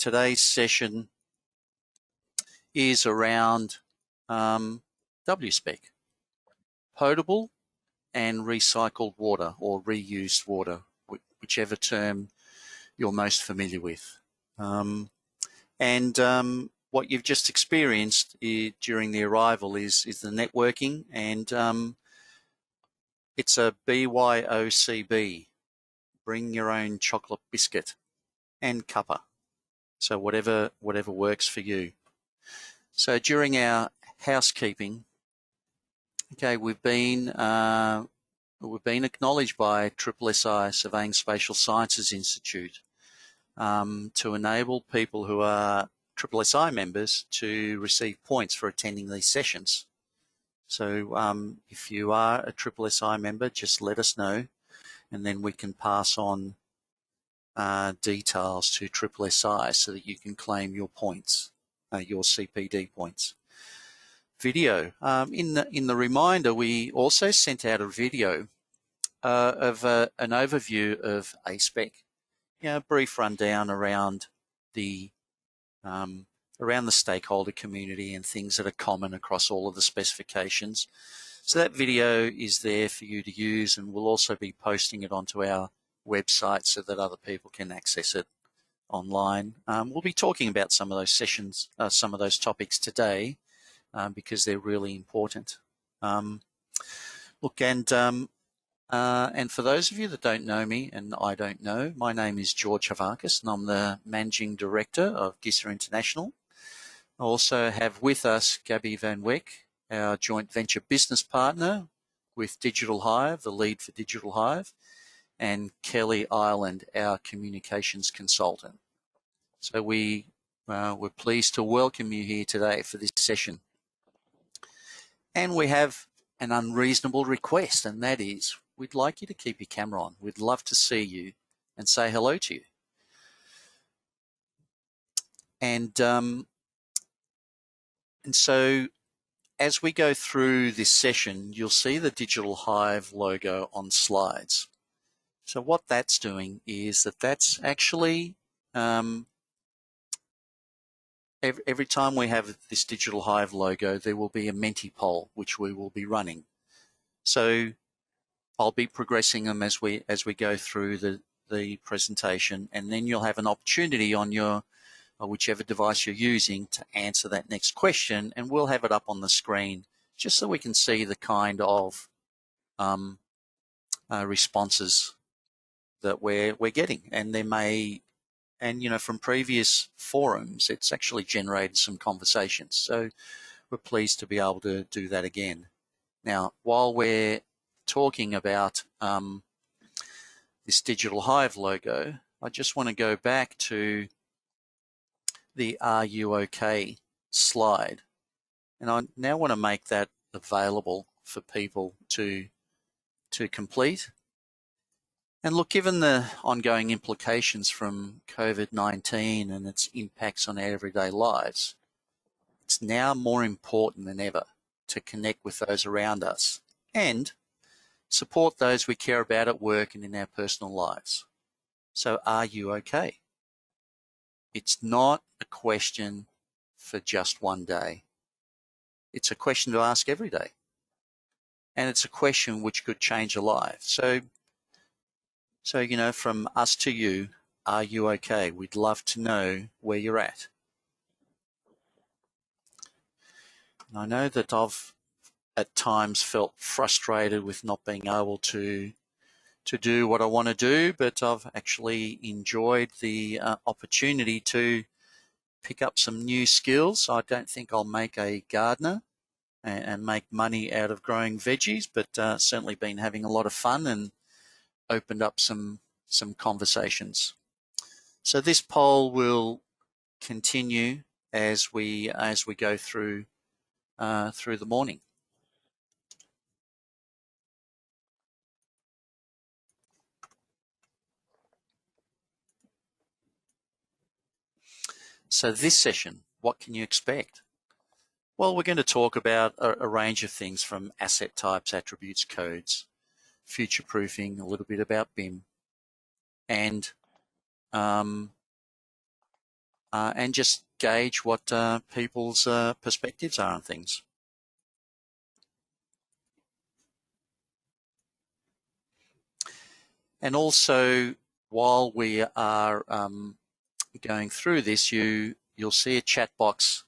today's session is around W-Spec, potable and recycled water or reused water, whichever term you're most familiar with. What you've just experienced during the arrival is the networking, and it's a BYOCB, bring your own chocolate biscuit and cuppa. So whatever works for you. So during our housekeeping, okay, we've been acknowledged by SSSI, Surveying Spatial Sciences Institute, to enable people who are SSSI members to receive points for attending these sessions. So if you are a SSSI member, just let us know, and then we can pass on details to SSSI so that you can claim your points, your CPD points. Video. In the reminder, we also sent out a video of an overview of A-SPEC. A brief rundown around the stakeholder community and things that are common across all of the specifications. So that video is there for you to use, and we'll also be posting it onto our website so that other people can access it online. We'll be talking about some of those sessions, some of those topics today, because they're really important. And for those of you that don't know me, and I don't know, my name is George Havakis, and I'm the Managing Director of GISA International. I also have with us Gabby Van Wyk, our joint venture business partner with Digital Hive, the lead for Digital Hive, and Kelly Ireland, our communications consultant. So we're pleased to welcome you here today for this session. And we have an unreasonable request, and that is we'd like you to keep your camera on. We'd love to see you and say hello to you. And so as we go through this session, you'll see the Digital Hive logo on slides. So what that's doing is that's actually every time we have this Digital Hive logo, there will be a Menti poll which we will be running. So I'll be progressing them as we go through the presentation, and then you'll have an opportunity on your whichever device you're using to answer that next question, and we'll have it up on the screen just so we can see the kind of responses that we're getting. And there may, and from previous forums, it's actually generated some conversations. So we're pleased to be able to do that again. Now, while we're talking about this Digital Hive logo, I just want to go back to the Are You OK slide. And I now want to make that available for people to complete. And look, given the ongoing implications from COVID-19 and its impacts on our everyday lives, it's now more important than ever to connect with those around us and support those we care about at work and in our personal lives. So are you okay? It's not a question for just one day. It's a question to ask every day. And it's a question which could change a life. So from us to you, are you okay? We'd love to know where you're at. And I know that I've at times felt frustrated with not being able to do what I want to do, but I've actually enjoyed the opportunity to pick up some new skills. I don't think I'll make a gardener and make money out of growing veggies, but certainly been having a lot of fun and opened up some conversations. So this poll will continue as we go through the morning. So this session, what can you expect? Well, we're going to talk about a range of things from asset types, attributes, codes, future-proofing, a little bit about BIM, and and just gauge what people's perspectives are on things. And also, while we are going through this, you'll see a chat box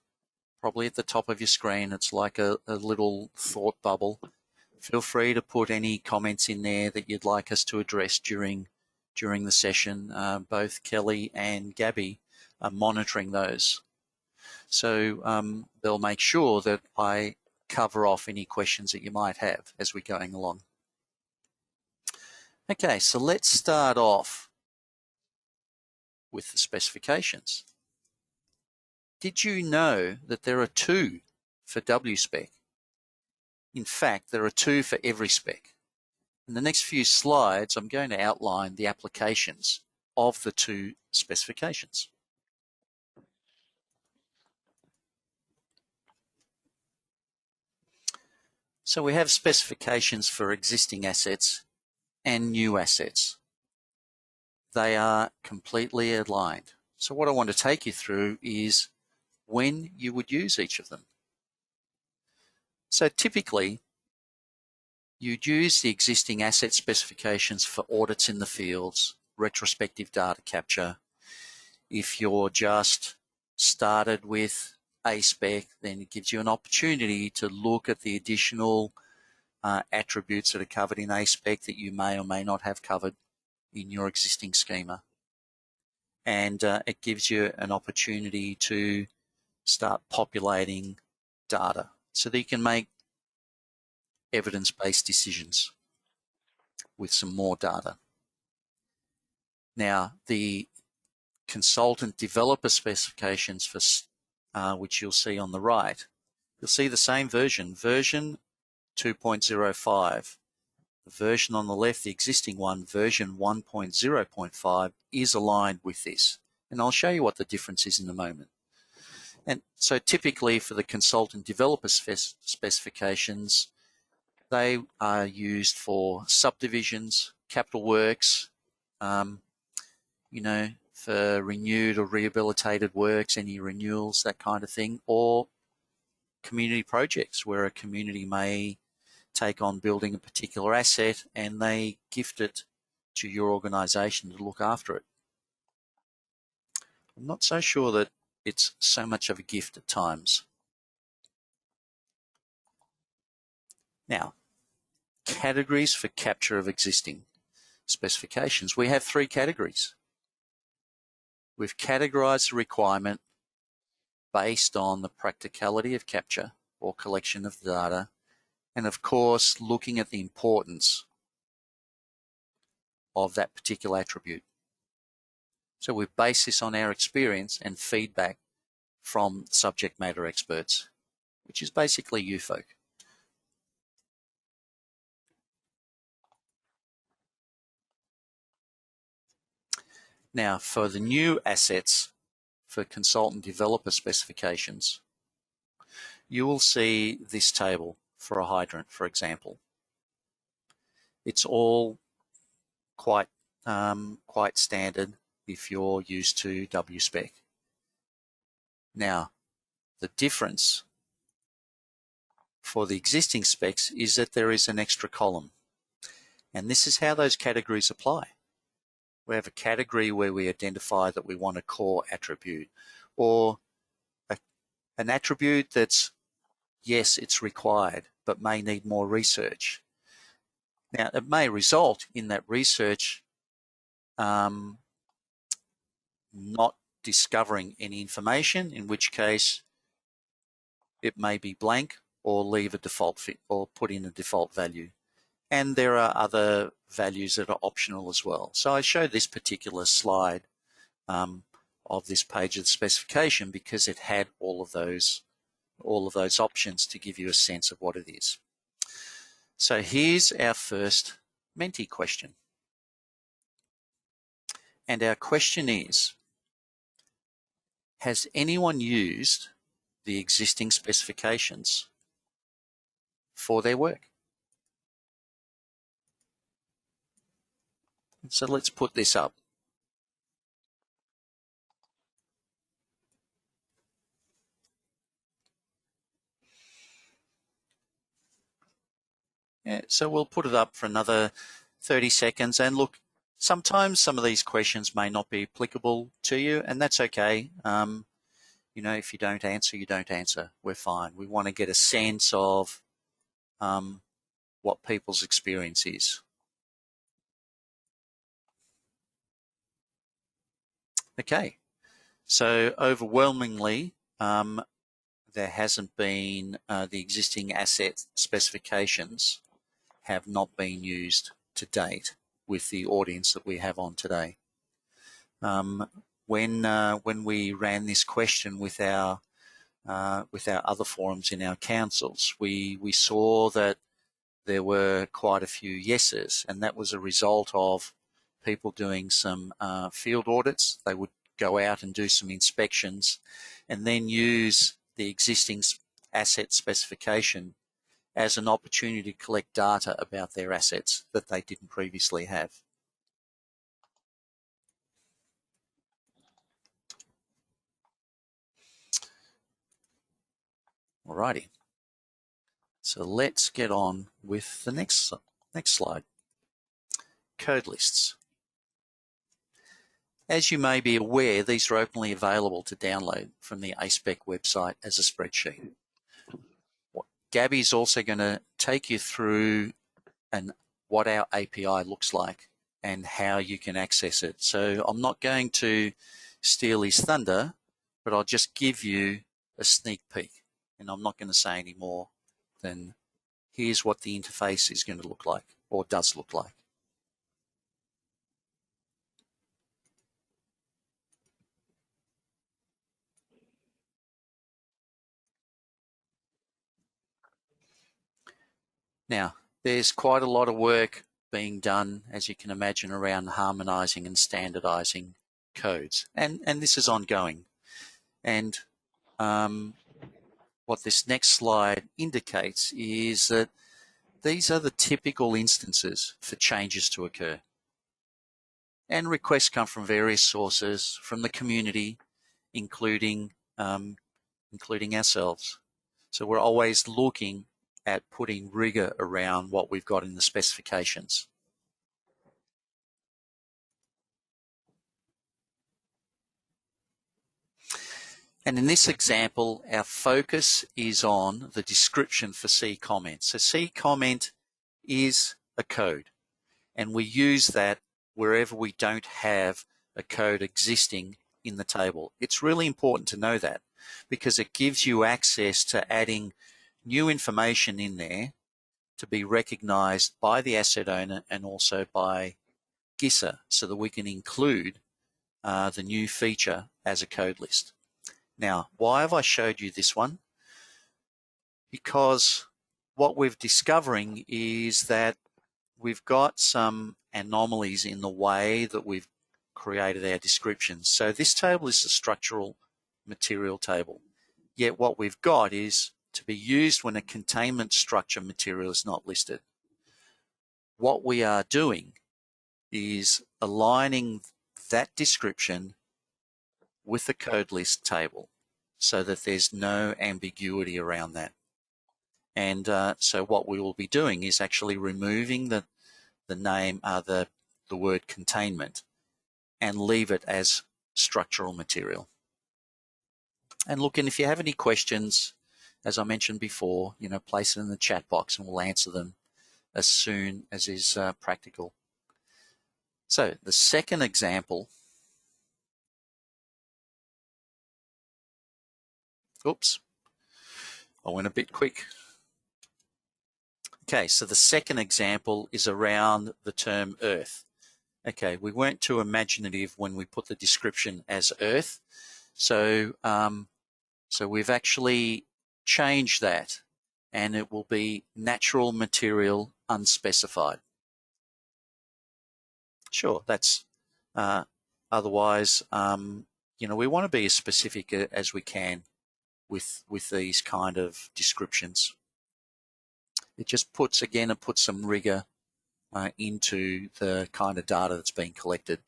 probably at the top of your screen. It's like a little thought bubble. Feel free to put any comments in there that you'd like us to address during the session. Both Kelly and Gabby are monitoring those. So they'll make sure that I cover off any questions that you might have as we're going along. Okay, so let's start off with the specifications. Did you know that there are 2 for W-Spec? In fact, there are 2 for every spec. In the next few slides, I'm going to outline the applications of the 2 specifications. So we have specifications for existing assets and new assets. They are completely aligned. So what I want to take you through is when you would use each of them. So typically, you'd use the existing asset specifications for audits in the fields, retrospective data capture. If you're just started with A-SPEC, then it gives you an opportunity to look at the additional attributes that are covered in A-SPEC that you may or may not have covered in your existing schema. And it gives you an opportunity to start populating data so that you can make evidence-based decisions with some more data. Now, the consultant developer specifications for which you'll see on the right, you'll see the same version 2.05. The version on the left, the existing one, version 1.0.5, is aligned with this. And I'll show you what the difference is in a moment. And so typically for the consultant developer specifications, they are used for subdivisions, capital works, for renewed or rehabilitated works, any renewals, that kind of thing, or community projects where a community may take on building a particular asset and they gift it to your organisation to look after it. I'm not so sure that it's so much of a gift at times. Now, categories for capture of existing specifications. We have 3 categories. We've categorised the requirement based on the practicality of capture or collection of data, and of course, looking at the importance of that particular attribute. So we've based this on our experience and feedback from subject matter experts, which is basically you folk. Now, for the new assets for consultant developer specifications, you will see this table for a hydrant, for example. It's all quite standard if you're used to W-Spec. Now, the difference for the existing specs is that there is an extra column, and this is how those categories apply. We have a category where we identify that we want a core attribute, or an attribute that's, yes, it's required, but may need more research. Now, it may result in that research not discovering any information, in which case it may be blank or leave a default fit or put in a default value. And there are other values that are optional as well. So I show this particular slide of this page of the specification because it had all of those options to give you a sense of what it is. So here's our first Menti question. And our question is, has anyone used the existing specifications for their work? So let's put this up. Yeah, so we'll put it up for another 30 seconds. And look, sometimes some of these questions may not be applicable to you, and that's okay. You know, if you don't answer, you don't answer. We're fine. We want to get a sense of what people's experience is. Okay, so overwhelmingly, there hasn't been the existing asset specifications have not been used to date with the audience that we have on today. When we ran this question with our other forums in our councils, we saw that there were quite a few yeses, and that was a result of people doing some field audits. They would go out and do some inspections and then use the existing asset specification as an opportunity to collect data about their assets that they didn't previously have. Alrighty. So let's get on with the next slide. Code lists. As you may be aware, these are openly available to download from the A-SPEC website as a spreadsheet. Gabby's also going to take you through what our API looks like and how you can access it. So I'm not going to steal his thunder, but I'll just give you a sneak peek. And I'm not going to say any more than here's what the interface is going to look like, or does look like. Now, there's quite a lot of work being done, as you can imagine, around harmonizing and standardizing codes. And this is ongoing. And what this next slide indicates is that these are the typical instances for changes to occur. And requests come from various sources, from the community, including ourselves. So we're always looking at putting rigor around what we've got in the specifications. And in this example, our focus is on the description for C comment. So C comment is a code, and we use that wherever we don't have a code existing in the table. It's really important to know that, because it gives you access to adding new information in there to be recognized by the asset owner and also by GISA, so that we can include the new feature as a code list. Now, why have I showed you this one? Because what we're discovering is that we've got some anomalies in the way that we've created our descriptions. So this table is a structural material table. Yet what we've got is to be used when a containment structure material is not listed. What we are doing is aligning that description with the code list table so that there's no ambiguity around that. And so what we will be doing is actually removing the name, the word containment, and leave it as structural material. And look, and if you have any questions, as I mentioned before, you know, place it in the chat box and we'll answer them as soon as is practical. So the second example, oops, I went a bit quick. Okay, so the second example is around the term Earth. Okay, we weren't too imaginative when we put the description as Earth. So, so we've actually changed that, and it will be natural material unspecified. Sure, that's otherwise, you know, we want to be as specific as we can with these kind of descriptions. It just puts, again, it puts some rigor into the kind of data that's being collected.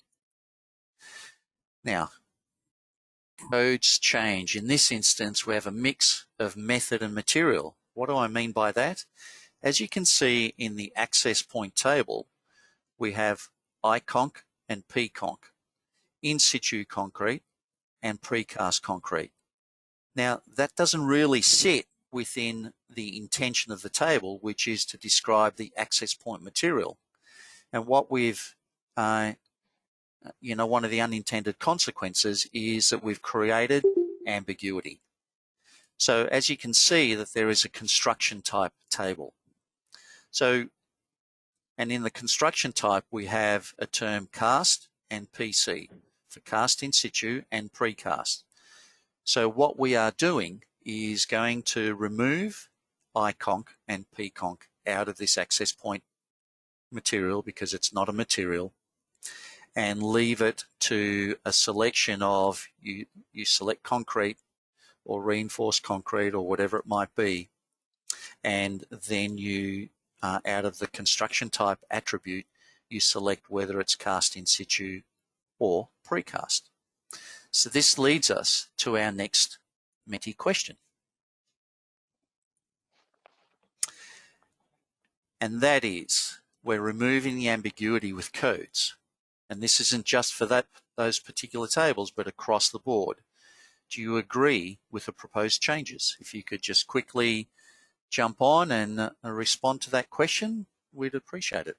Now, codes change. In this instance, we have a mix of method and material. What do I mean by that? As you can see in the access point table, we have ICONC and PCONC, in situ concrete and precast concrete. Now, that doesn't really sit within the intention of the table, which is to describe the access point material. And what we've, one of the unintended consequences is that we've created ambiguity. So as you can see that there is a construction type table. So, and in the construction type, we have a term cast and PC for cast in situ and precast. So what we are doing is going to remove ICONC and PCONC out of this access point material because it's not a material, and leave it to a selection of, you select concrete or reinforced concrete or whatever it might be, and then you, out of the construction type attribute, you select whether it's cast in situ or precast. So this leads us to our next Meti question. And that is, we're removing the ambiguity with codes. And this isn't just for those particular tables, but across the board. Do you agree with the proposed changes? If you could just quickly jump on and respond to that question, we'd appreciate it.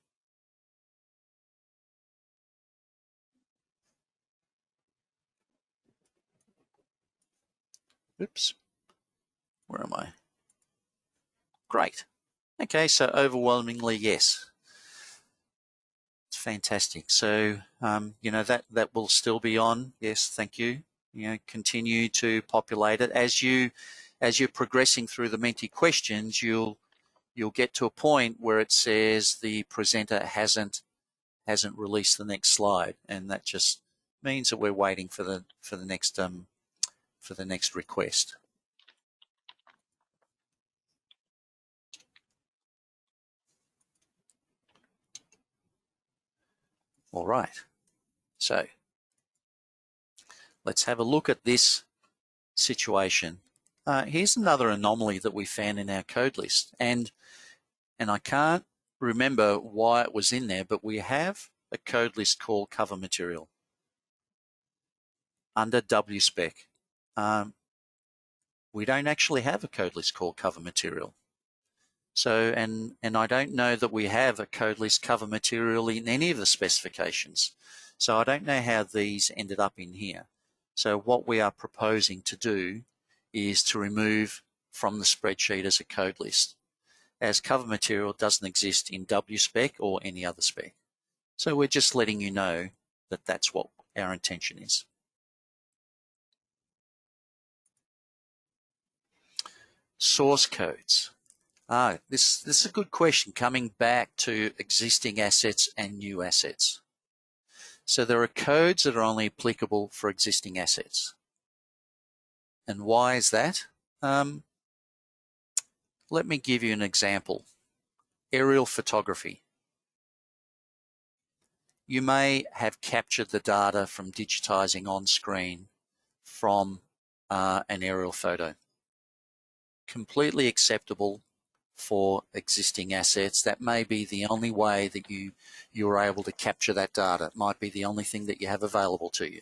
Oops, where am I? Great. Okay, so overwhelmingly yes. It's fantastic. So, that will still be on. Yes, thank you. Continue to populate it. As you're progressing through the Menti questions, you'll get to a point where it says the presenter hasn't released the next slide, and that just means that we're waiting for the next request. All right. So let's have a look at this situation. Here's another anomaly that we found in our code list, and I can't remember why it was in there, but we have a code list called cover material under W-Spec. We don't actually have a code list called cover material. So, and I don't know that we have a code list cover material in any of the specifications. So I don't know how these ended up in here. So what we are proposing to do is to remove from the spreadsheet as a code list, as cover material doesn't exist in W-Spec or any other spec. So we're just letting you know that that's what our intention is. Source codes. This is a good question, coming back to existing assets and new assets. So there are codes that are only applicable for existing assets. And why is that? Let me give you an example. Aerial photography. You may have captured the data from digitizing on screen from an aerial photo. Completely acceptable for existing assets. That may be the only way that you're able to capture that data. It might be the only thing that you have available to you.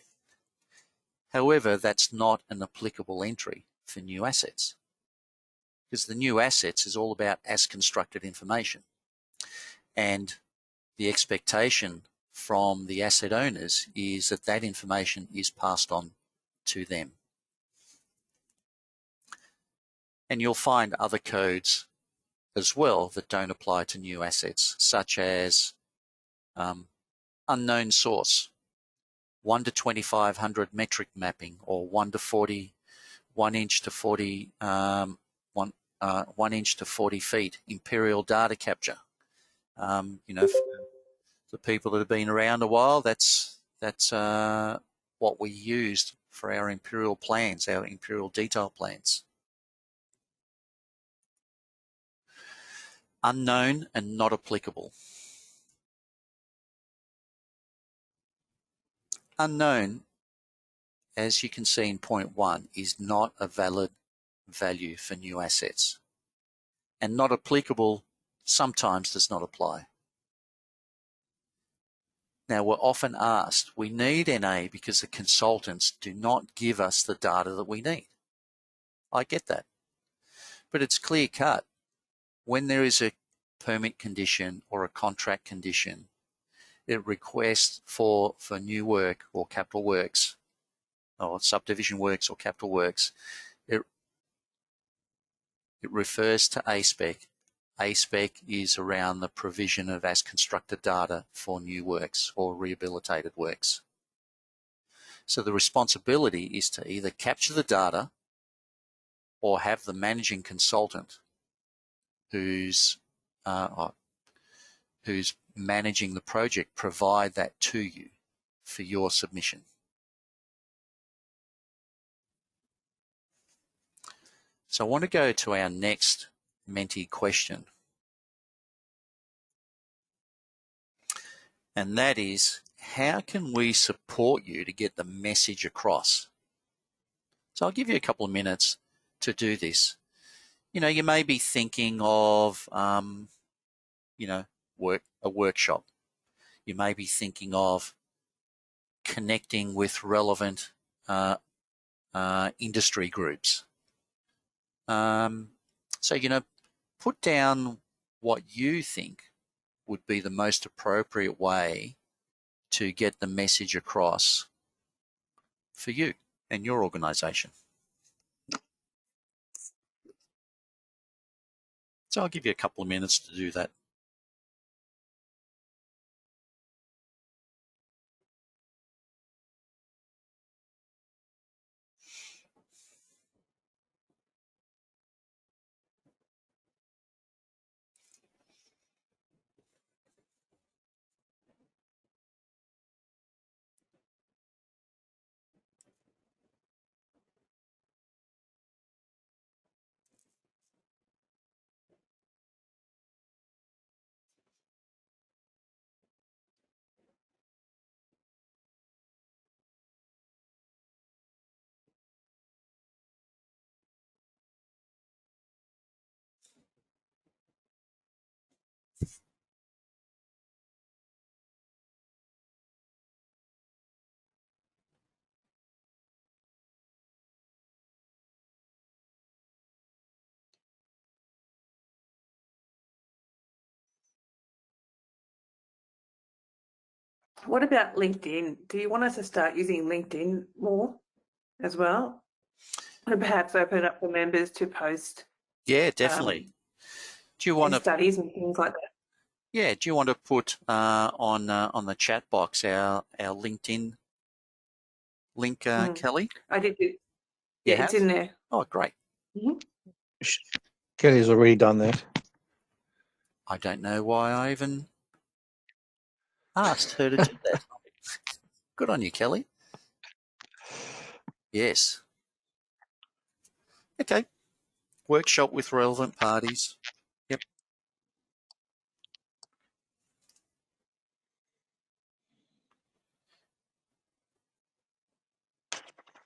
However, that's not an applicable entry for new assets, because the new assets is all about as constructed information, and the expectation from the asset owners is that that information is passed on to them. And you'll find other codes as well that don't apply to new assets, such as unknown source, 1 to 2500 metric mapping, or 1 to 40, 1 inch to 40, 1 inch to 40 feet, imperial data capture. For the people that have been around a while, that's what we used for our imperial plans, our imperial detail plans. Unknown and not applicable. Unknown, as you can see in point 1, is not a valid value for new assets. And not applicable sometimes does not apply. Now, we're often asked, we need NA because the consultants do not give us the data that we need. I get that. But it's clear cut. When there is a permit condition or a contract condition, it requests for new work or capital works or subdivision works or capital works, it refers to A-SPEC. A-SPEC is around the provision of as constructed data for new works or rehabilitated works. So the responsibility is to either capture the data or have the managing consultant who's managing the project provide that to you for your submission. So I want to go to our next Menti question. And that is, how can we support you to get the message across? So I'll give you a couple of minutes to do this. You know, you may be thinking of, you know, a workshop. You may be thinking of connecting with relevant industry groups. So, you know, put down what you think would be the most appropriate way to get the message across for you and your organisation. So I'll give you a couple of minutes to do that. What about LinkedIn? Do you want us to start using LinkedIn more as well? And perhaps open it up for members to post? Yeah, definitely. Do you want to studies and things like that? Yeah, do you want to put on the chat box our LinkedIn link, Kelly? I did. Yeah, it's in there. Oh, great. Mm-hmm. Kelly's already done that. I don't know why I even asked her to do that. Good on you, Kelly. Yes. Okay. Workshop with relevant parties. Yep.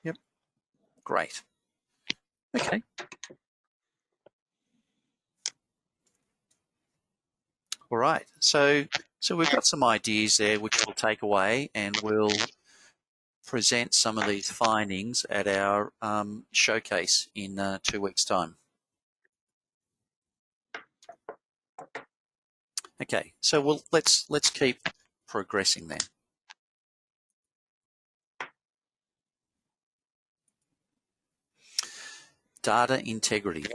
Yep. Great. Okay. All right. So we've got some ideas there which we'll take away, and we'll present some of these findings at our showcase in 2 weeks' time. Okay, so let's keep progressing then. Data integrity.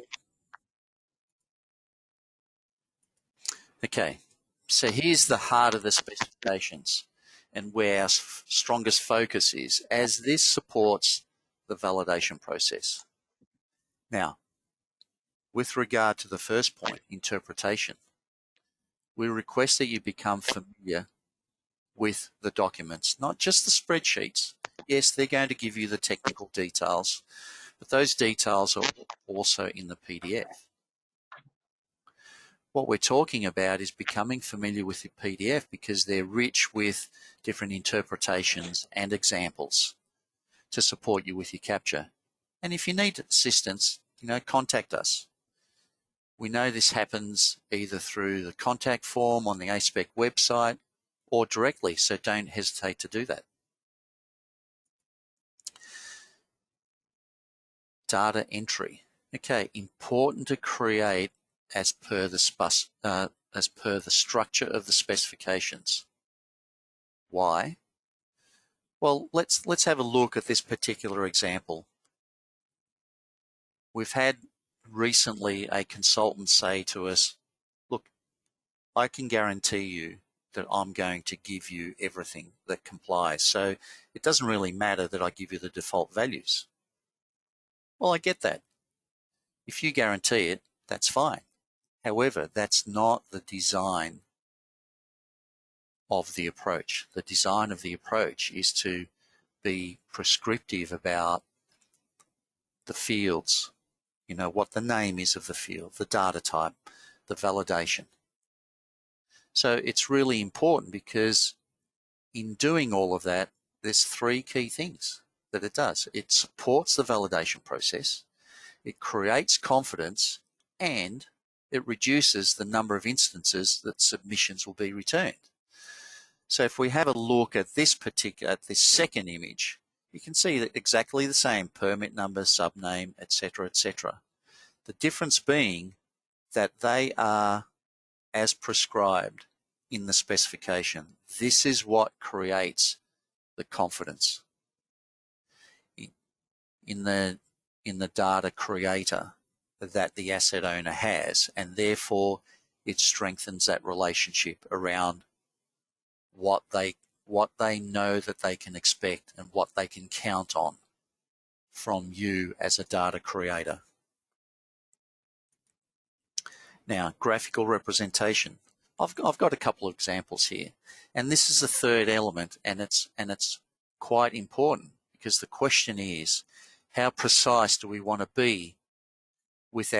Okay, so here's the heart of the specifications and where our strongest focus is, as this supports the validation process. Now, with regard to the first point, interpretation, we request that you become familiar with the documents, not just the spreadsheets. Yes, they're going to give you the technical details, but those details are also in the PDF. What we're talking about is becoming familiar with the PDF because they're rich with different interpretations and examples to support you with your capture. And if you need assistance, you know, contact us. We know this happens either through the contact form on the A-SPEC website or directly, so don't hesitate to do that. Data entry. Okay, important to create as per the structure of the specifications. Why? Well, let's have a look at this particular example. We've had recently a consultant say to us, look, I can guarantee you that I'm going to give you everything that complies. So it doesn't really matter that I give you the default values. Well, I get that. If you guarantee it, that's fine. However, that's not the design of the approach. The design of the approach is to be prescriptive about the fields, you know, what the name is of the field, the data type, the validation. So it's really important because in doing all of that, there's three key things that it does. It supports the validation process, it creates confidence, and it reduces the number of instances that submissions will be returned. So if we have a look at this second image, you can see that exactly the same: permit number, subname, etc., etc. The difference being that they are as prescribed in the specification. This is what creates the confidence in the data creator that the asset owner has, and therefore it strengthens that relationship around what they know that they can expect and what they can count on from you as a data creator. Now, graphical representation. I've got a couple of examples here, and this is the third element, and it's quite important because the question is, how precise do we want to be with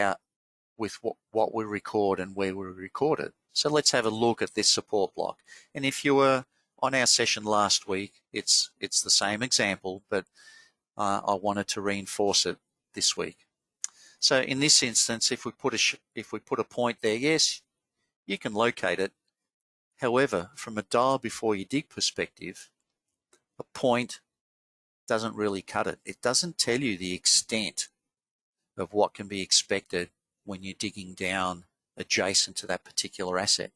what we record and where we record it? So let's have a look at this support block. And if you were on our session last week, it's the same example, but I wanted to reinforce it this week. So in this instance, if we put a point there, yes, you can locate it. However, from a dial before you dig perspective, a point doesn't really cut it. It doesn't tell you the extent of what can be expected when you're digging down adjacent to that particular asset.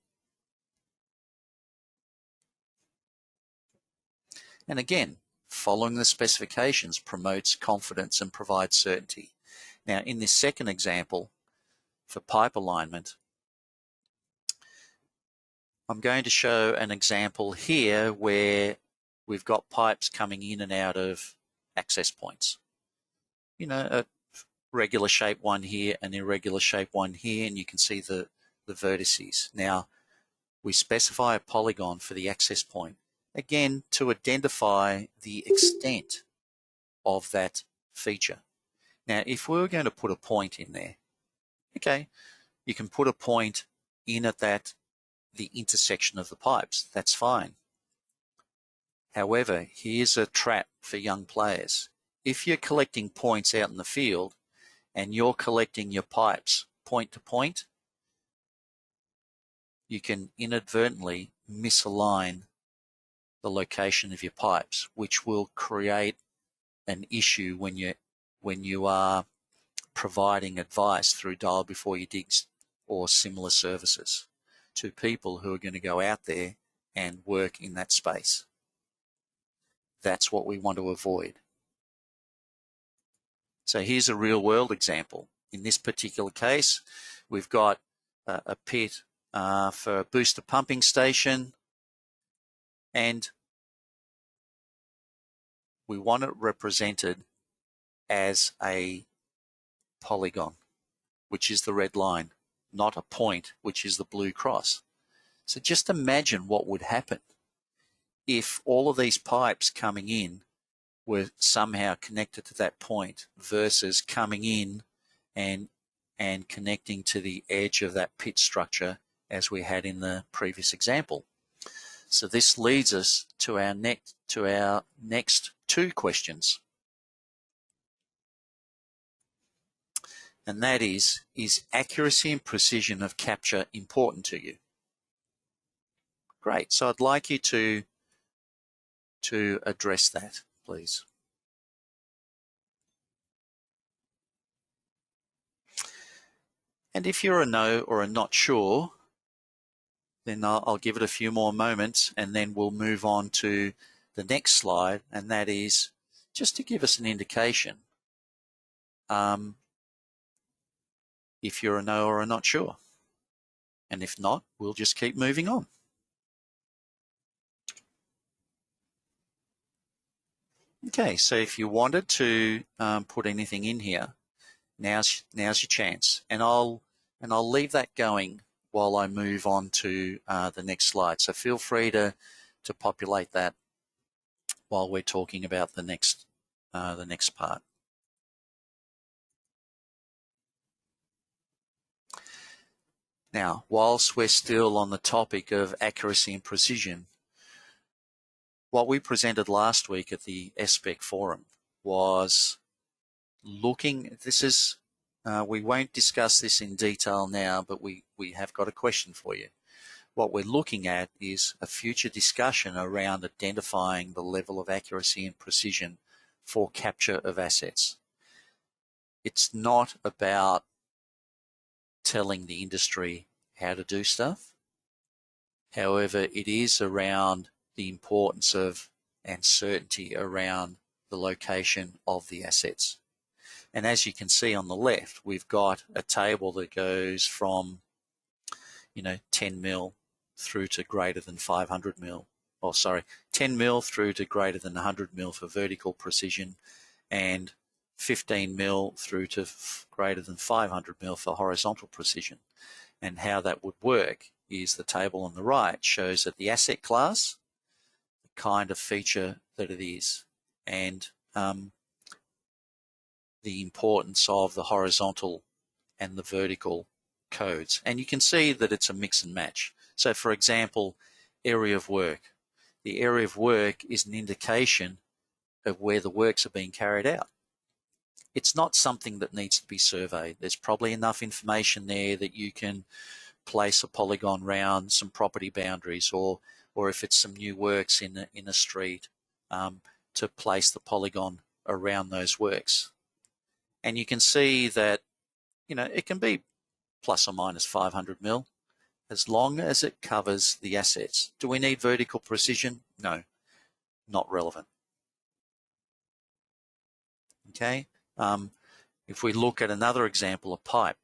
And again, following the specifications promotes confidence and provides certainty. Now, in this second example, for pipe alignment, I'm going to show an example here where we've got pipes coming in and out of access points. You know, a regular shape one here, an irregular shape one here, and you can see the vertices. Now, we specify a polygon for the access point, again, to identify the extent of that feature. Now, if we were going to put a point in there, okay, you can put a point in at the intersection of the pipes. That's fine. However, here's a trap for young players. If you're collecting points out in the field and you're collecting your pipes point to point, you can inadvertently misalign the location of your pipes, which will create an issue when you are providing advice through dial before you digs or similar services to people who are going to go out there and work in that space. That's what we want to avoid. So here's a real world example. In this particular case, we've got a pit for a booster pumping station, and we want it represented as a polygon, which is the red line, not a point, which is the blue cross. So just imagine what would happen if all of these pipes coming in were somehow connected to that point versus coming in and connecting to the edge of that pit structure as we had in the previous example. So this leads us to our next two questions. and that is accuracy and precision of capture important to you? Great. So I'd like you to address that, please. And if you're a no or a not sure, then I'll give it a few more moments, and then we'll move on to the next slide, and that is just to give us an indication if you're a no or a not sure. And if not, we'll just keep moving on. Okay, so if you wanted to put anything in here, now's your chance, and I'll leave that going while I move on to the next slide. So feel free to populate that while we're talking about the next part. Now, whilst we're still on the topic of accuracy and precision, what we presented last week at the A-SPEC forum was looking, we won't discuss this in detail now, but we have got a question for you. What we're looking at is a future discussion around identifying the level of accuracy and precision for capture of assets. It's not about telling the industry how to do stuff. However, it is around the importance of and certainty around the location of the assets. And as you can see on the left, we've got a table that goes from 10 mil through to greater than 500 mil. 10 mil through to greater than 100 mil for vertical precision, and 15 mil through to greater than 500 mil for horizontal precision. And how that would work is the table on the right shows that the asset class, the kind of feature that it is, and the importance of the horizontal and the vertical codes. And you can see that it's a mix and match. So for example, area of work. The area of work is an indication of where the works are being carried out. It's not something that needs to be surveyed. There's probably enough information there that you can place a polygon around some property boundaries, or if it's some new works in a street, to place the polygon around those works. And you can see that it can be plus or minus 500 mil as long as it covers the assets. Do we need vertical precision? No, not relevant. Okay. If we look at another example, a pipe,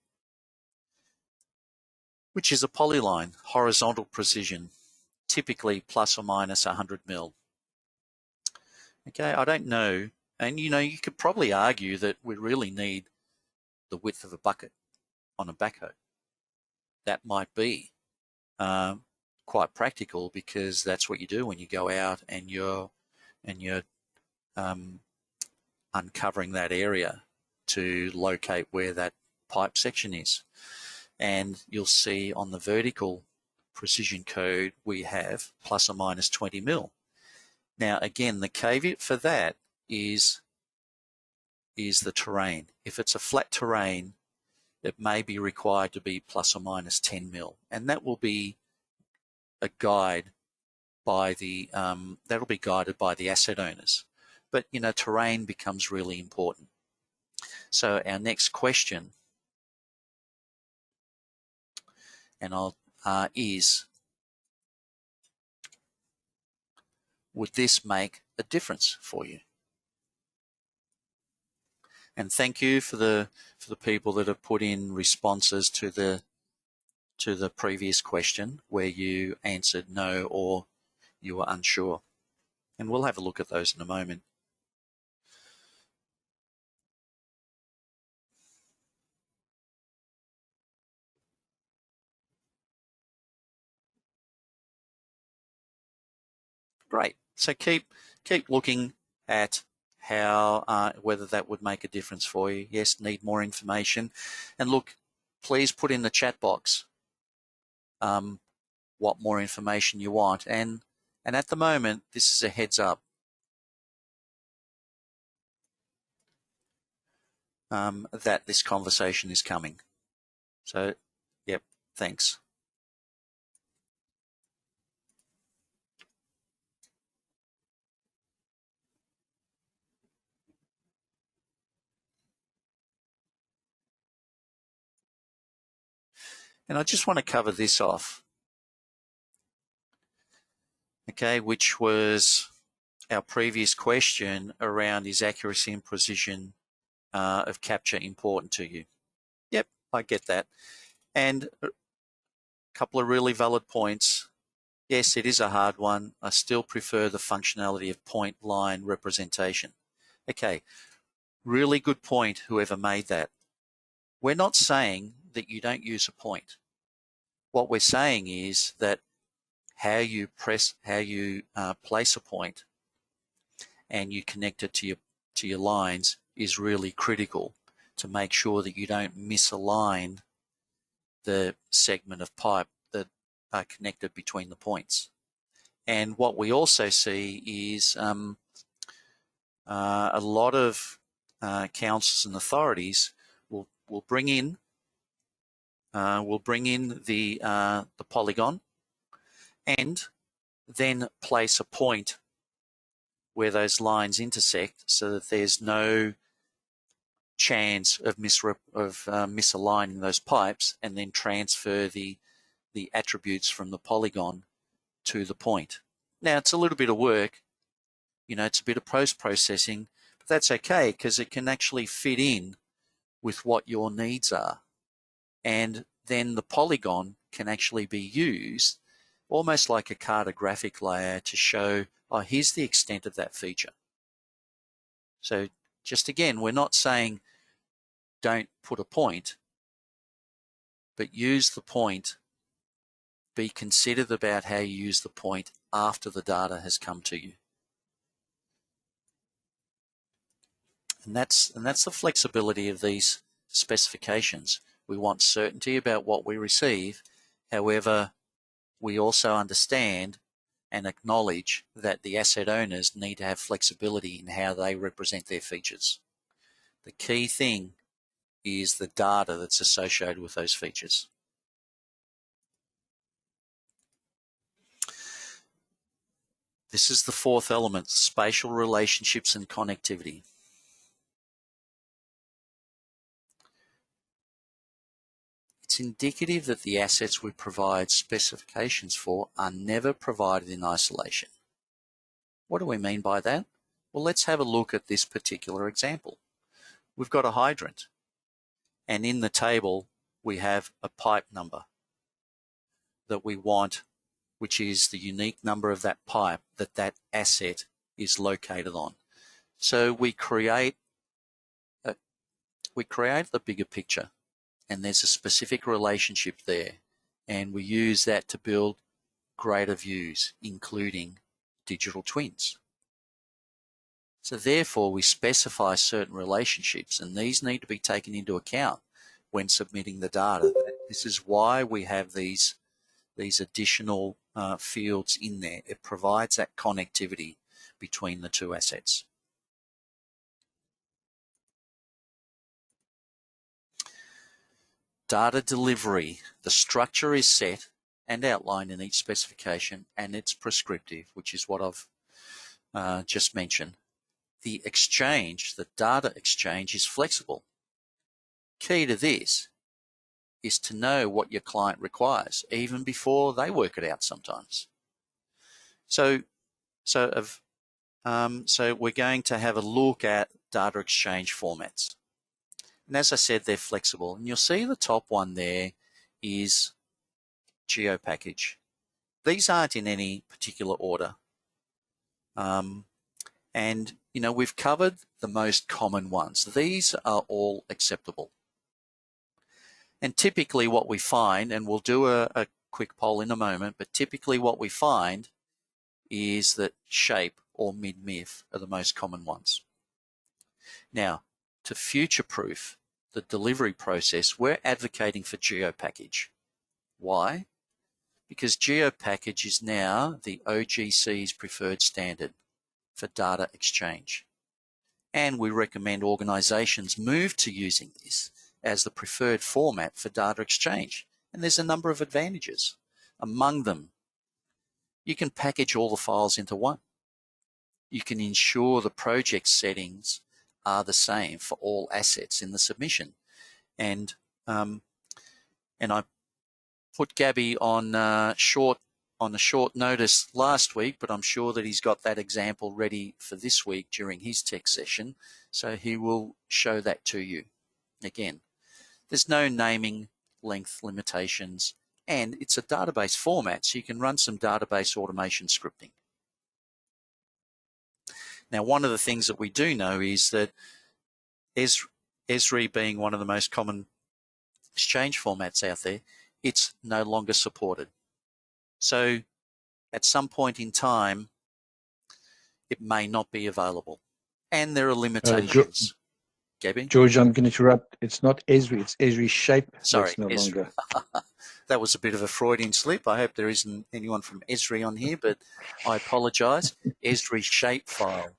which is a polyline, horizontal precision, typically plus or minus 100 mil. Okay, I don't know, and you could probably argue that we really need the width of a bucket on a backhoe. That might be quite practical, because that's what you do when you go out and you're uncovering that area to locate where that pipe section is. And you'll see on the vertical precision code we have plus or minus 20 mil. Now again, the caveat for that is the terrain. If it's a flat terrain, it may be required to be plus or minus 10 mil, and that will be a guide by the that'll be guided by the asset owners. But terrain becomes really important. So our next question, and is, would this make a difference for you? And thank you for the people that have put in responses to the previous question where you answered no or you were unsure. And we'll have a look at those in a moment. Great. So keep looking at how whether that would make a difference for you. Yes, need more information. And look, please put in the chat box what more information you want. And at the moment, this is a heads up. that this conversation is coming. So, yep, thanks. And I just want to cover this off, okay, which was our previous question around, is accuracy and precision of capture important to you? Yep, I get that. And a couple of really valid points. Yes, it is a hard one. I still prefer the functionality of point line representation. Okay, really good point, whoever made that. We're not saying that you don't use a point. What we're saying is that how you place a point and you connect it to your lines is really critical to make sure that you don't misalign the segment of pipe that are connected between the points. And what we also see is a lot of councils and authorities will bring in the polygon and then place a point where those lines intersect, so that there's no chance of misaligning those pipes, and then transfer the attributes from the polygon to the point. Now, it's a little bit of work, it's a bit of post-processing, but that's okay, because it can actually fit in with what your needs are. And then the polygon can actually be used almost like a cartographic layer to show, oh, here's the extent of that feature. So just again, we're not saying don't put a point, but use the point. Be considered about how you use the point after the data has come to you. And that's the flexibility of these specifications. We want certainty about what we receive. However, we also understand and acknowledge that the asset owners need to have flexibility in how they represent their features. The key thing is the data that's associated with those features. This is the fourth element, spatial relationships and connectivity. It's indicative that the assets we provide specifications for are never provided in isolation. What do we mean by that? Well, let's have a look at this particular example. We've got a hydrant, and in the table we have a pipe number that we want, which is the unique number of that pipe that asset is located on. So we create the bigger picture, and there's a specific relationship there, and we use that to build greater views, including digital twins. So therefore, we specify certain relationships, and these need to be taken into account when submitting the data. This is why we have these additional fields in there. It provides that connectivity between the two assets. Data delivery. The structure is set and outlined in each specification, and it's prescriptive, which is what I've just mentioned. The exchange, the data exchange, is flexible. Key to this is to know what your client requires, even before they work it out sometimes. So we're going to have a look at data exchange formats. And as I said, they're flexible. And you'll see the top one there is GeoPackage. These aren't in any particular order. And, we've covered the most common ones. These are all acceptable. And typically what we find, and we'll do a quick poll in a moment, but typically what we find is that shape or mid-MIF are the most common ones. Now, to future-proof the delivery process, we're advocating for GeoPackage. Why? Because GeoPackage is now the OGC's preferred standard for data exchange. And we recommend organisations move to using this as the preferred format for data exchange. And there's a number of advantages. Among them, you can package all the files into one. You can ensure the project settings are the same for all assets in the submission. And I put Gabby on a short notice last week, but I'm sure that he's got that example ready for this week during his tech session, so he will show that to you. Again, there's no naming length limitations, and it's a database format, so you can run some database automation scripting. Now, one of the things that we do know is that Esri being one of the most common exchange formats out there, it's no longer supported. So at some point in time, it may not be available. And there are limitations. Gabby? George, I'm going to interrupt. It's not Esri, it's Esri Shape. Sorry, that's no Esri. longer. That was a bit of a Freudian slip. I hope there isn't anyone from Esri on here, but I apologise. Esri shapefile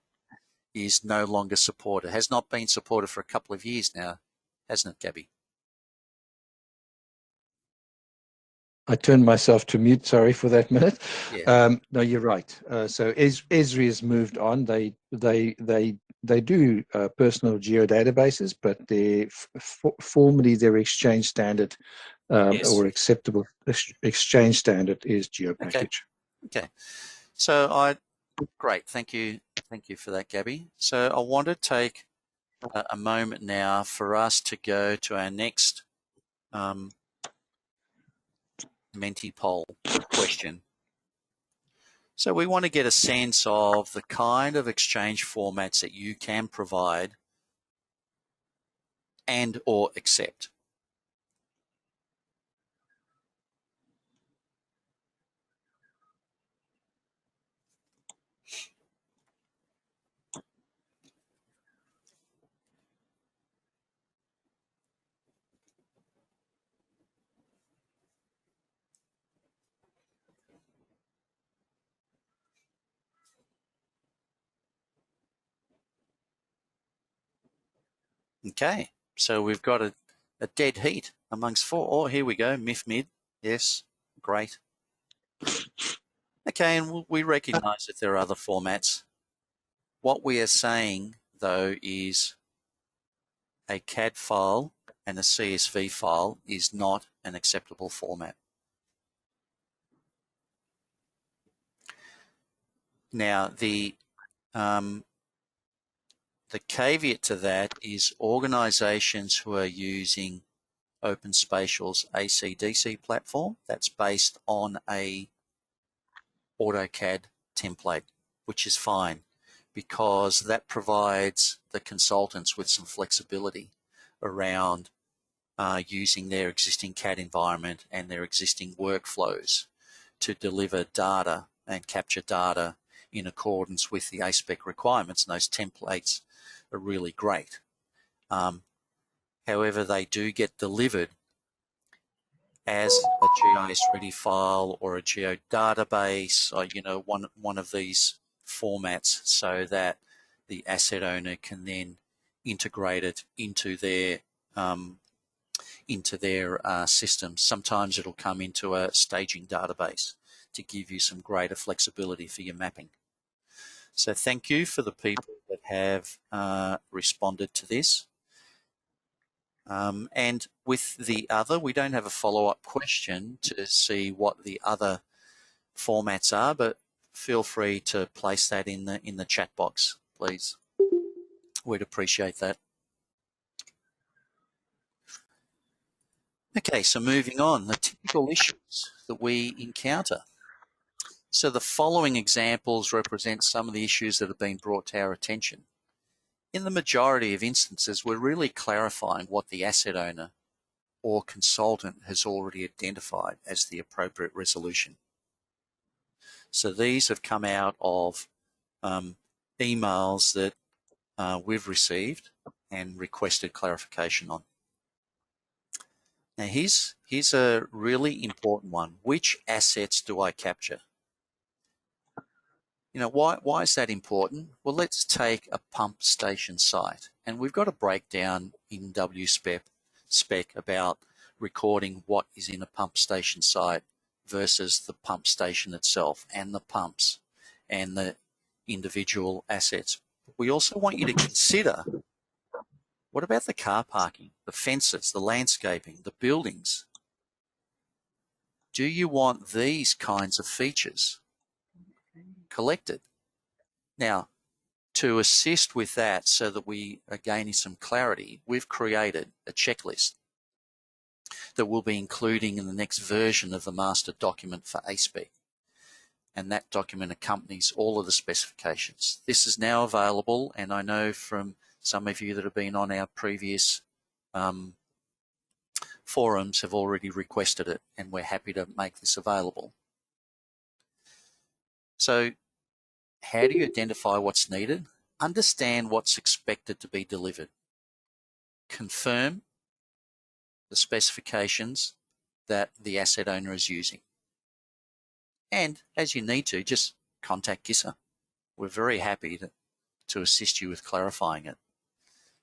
is no longer supported. Has not been supported for a couple of years now, hasn't it, Gabby? I turned myself to mute. Sorry for that minute. Yeah. No, you're right. So Esri has moved on. They do personal geodatabases, but formally their exchange standard Yes. or acceptable exchange standard is GeoPackage. Okay. So great. Thank you for that, Gabby. So I want to take a moment now for us to go to our next Menti poll question. So we want to get a sense of the kind of exchange formats that you can provide and or accept. Okay, so we've got a dead heat amongst four. Oh, here we go, MIF mid. Yes, great. Okay, and we recognise that there are other formats. What we are saying, though, is a CAD file and a CSV file is not an acceptable format. Now, the caveat to that is organisations who are using OpenSpatial's ACDC platform that's based on a AutoCAD template, which is fine because that provides the consultants with some flexibility around using their existing CAD environment and their existing workflows to deliver data and capture data in accordance with the A-SPEC requirements, and those templates are really great. However, they do get delivered as a GIS-ready file or a geodatabase, or one of these formats, so that the asset owner can then integrate it into their system. Sometimes it'll come into a staging database to give you some greater flexibility for your mapping. So thank you for the people that have responded to this. And with the other, we don't have a follow-up question to see what the other formats are, but feel free to place that in the chat box, please. We'd appreciate that. Okay, so moving on, the typical issues that we encounter. So the following examples represent some of the issues that have been brought to our attention. In the majority of instances, we're really clarifying what the asset owner or consultant has already identified as the appropriate resolution. So these have come out of emails that we've received and requested clarification on. Now here's a really important one. Which assets do I capture? You know, why is that important? Well, let's take a pump station site, and we've got a breakdown in W-Spec about recording what is in a pump station site versus the pump station itself and the pumps and the individual assets. We also want you to consider, what about the car parking, the fences, the landscaping, the buildings? Do you want these kinds of features collected? Now, to assist with that so that we are gaining some clarity, we've created a checklist that we'll be including in the next version of the master document for A-SPEC. And that document accompanies all of the specifications. This is now available, and I know from some of you that have been on our previous forums have already requested it, and we're happy to make this available. So how do you identify what's needed? Understand what's expected to be delivered. Confirm the specifications that the asset owner is using. And as you need to, just contact GISA. We're very happy to assist you with clarifying it.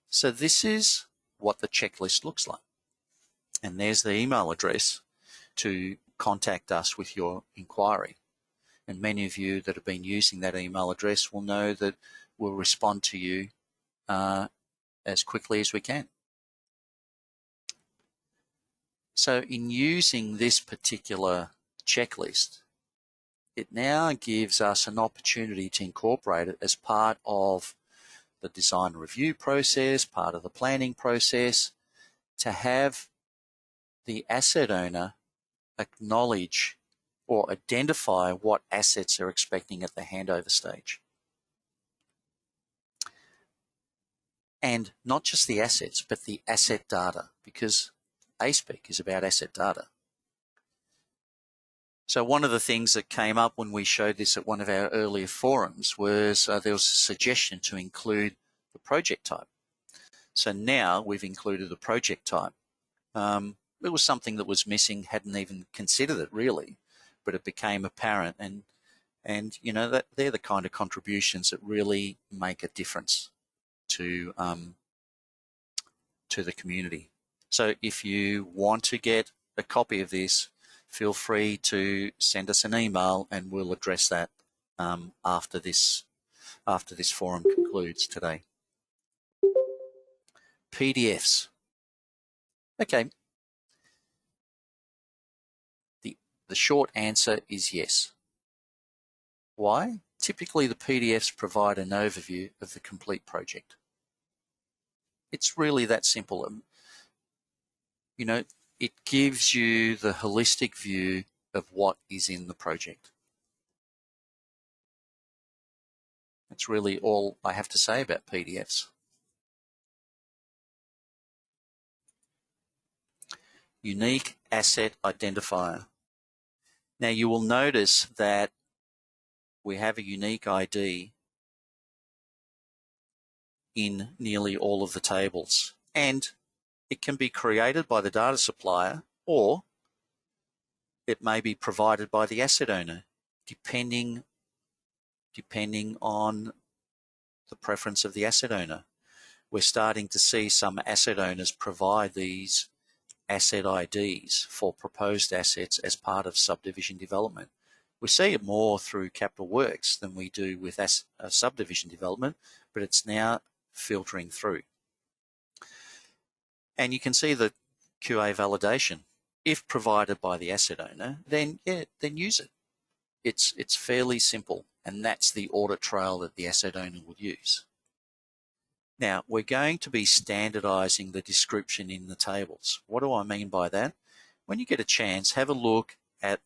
So this is what the checklist looks like. And there's the email address to contact us with your inquiry. And many of you that have been using that email address will know that we'll respond to you as quickly as we can. So in using this particular checklist, it now gives us an opportunity to incorporate it as part of the design review process, part of the planning process, to have the asset owner acknowledge or identify what assets they're expecting at the handover stage. And not just the assets, but the asset data, because A-SPEC is about asset data. So one of the things that came up when we showed this at one of our earlier forums was there was a suggestion to include the project type. So now we've included the project type. It was something that was missing, hadn't even considered it really, but it became apparent, and you know, that they're the kind of contributions that really make a difference to the community. So if you want to get a copy of this, feel free to send us an email and we'll address that after this forum concludes today. PDFs. Okay. The short answer is yes. Why? Typically the PDFs provide an overview of the complete project. It's really that simple. You know, it gives you the holistic view of what is in the project. That's really all I have to say about PDFs. Unique asset identifier. Now you will notice that we have a unique ID in nearly all of the tables, and it can be created by the data supplier or it may be provided by the asset owner, depending on the preference of the asset owner. We're starting to see some asset owners provide these asset IDs for proposed assets as part of subdivision development. We see it more through capital works than we do with subdivision development, but it's now filtering through. And you can see the QA validation. If provided by the asset owner, then use it. It's fairly simple, and that's the audit trail that the asset owner will use. Now, we're going to be standardizing the description in the tables. What do I mean by that? When you get a chance, have a look at,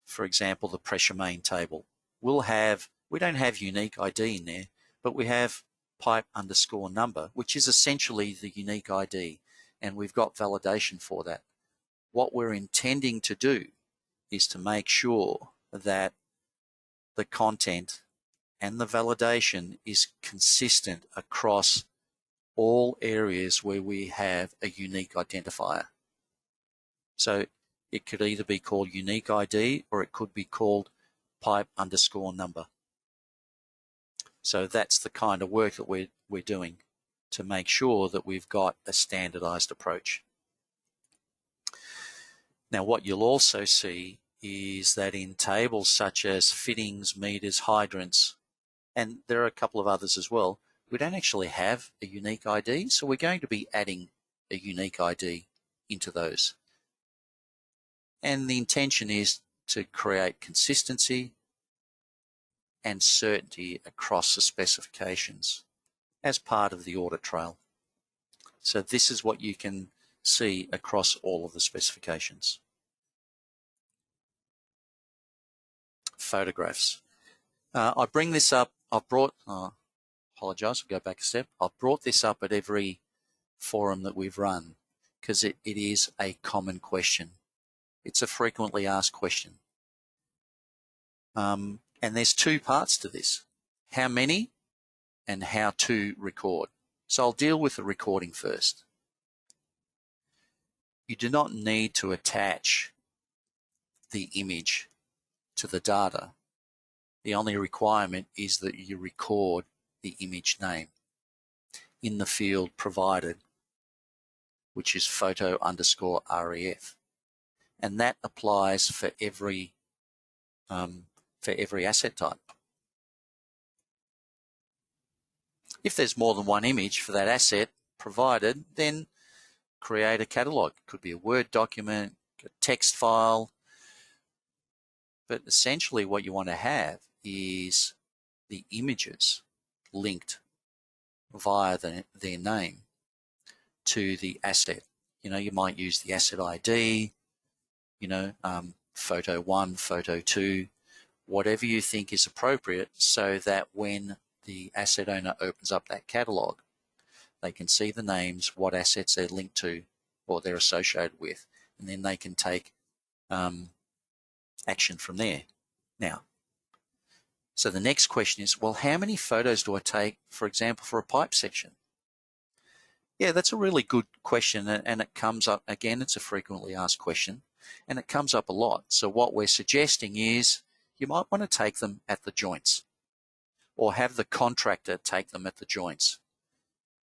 for example, the pressure main table. We don't have unique ID in there, but we have pipe underscore number, which is essentially the unique ID, and we've got validation for that. What we're intending to do is to make sure that the content and the validation is consistent across all areas where we have a unique identifier. So it could either be called unique ID or it could be called pipe underscore number. So that's the kind of work that we're doing to make sure that we've got a standardized approach. Now, what you'll also see is that in tables such as fittings, meters, hydrants, and there are a couple of others as well, we don't actually have a unique ID, so we're going to be adding a unique ID into those. And the intention is to create consistency and certainty across the specifications as part of the audit trail. So this is what you can see across all of the specifications. Photographs. I bring this up, apologise, I'll go back a step. I've brought this up at every forum that we've run because it is a common question. It's a frequently asked question. And there's two parts to this. How many and how to record. So I'll deal with the recording first. You do not need to attach the image to the data. The only requirement is that you record the image name in the field provided, which is photo_ref. And that applies for every asset type. If there's more than one image for that asset provided, then create a catalog. It could be a Word document, a text file, but essentially what you want to have is the images linked via their name to the asset. You know, you might use the asset ID, photo 1, photo 2, whatever you think is appropriate, so that when the asset owner opens up that catalog, they can see the names, what assets they're linked to or they're associated with, and then they can take action from there. Now, so the next question is, well, how many photos do I take, for example, for a pipe section? Yeah, that's a really good question, and it comes up, again, it's a frequently asked question, and it comes up a lot. So what we're suggesting is you might want to take them at the joints or have the contractor take them at the joints.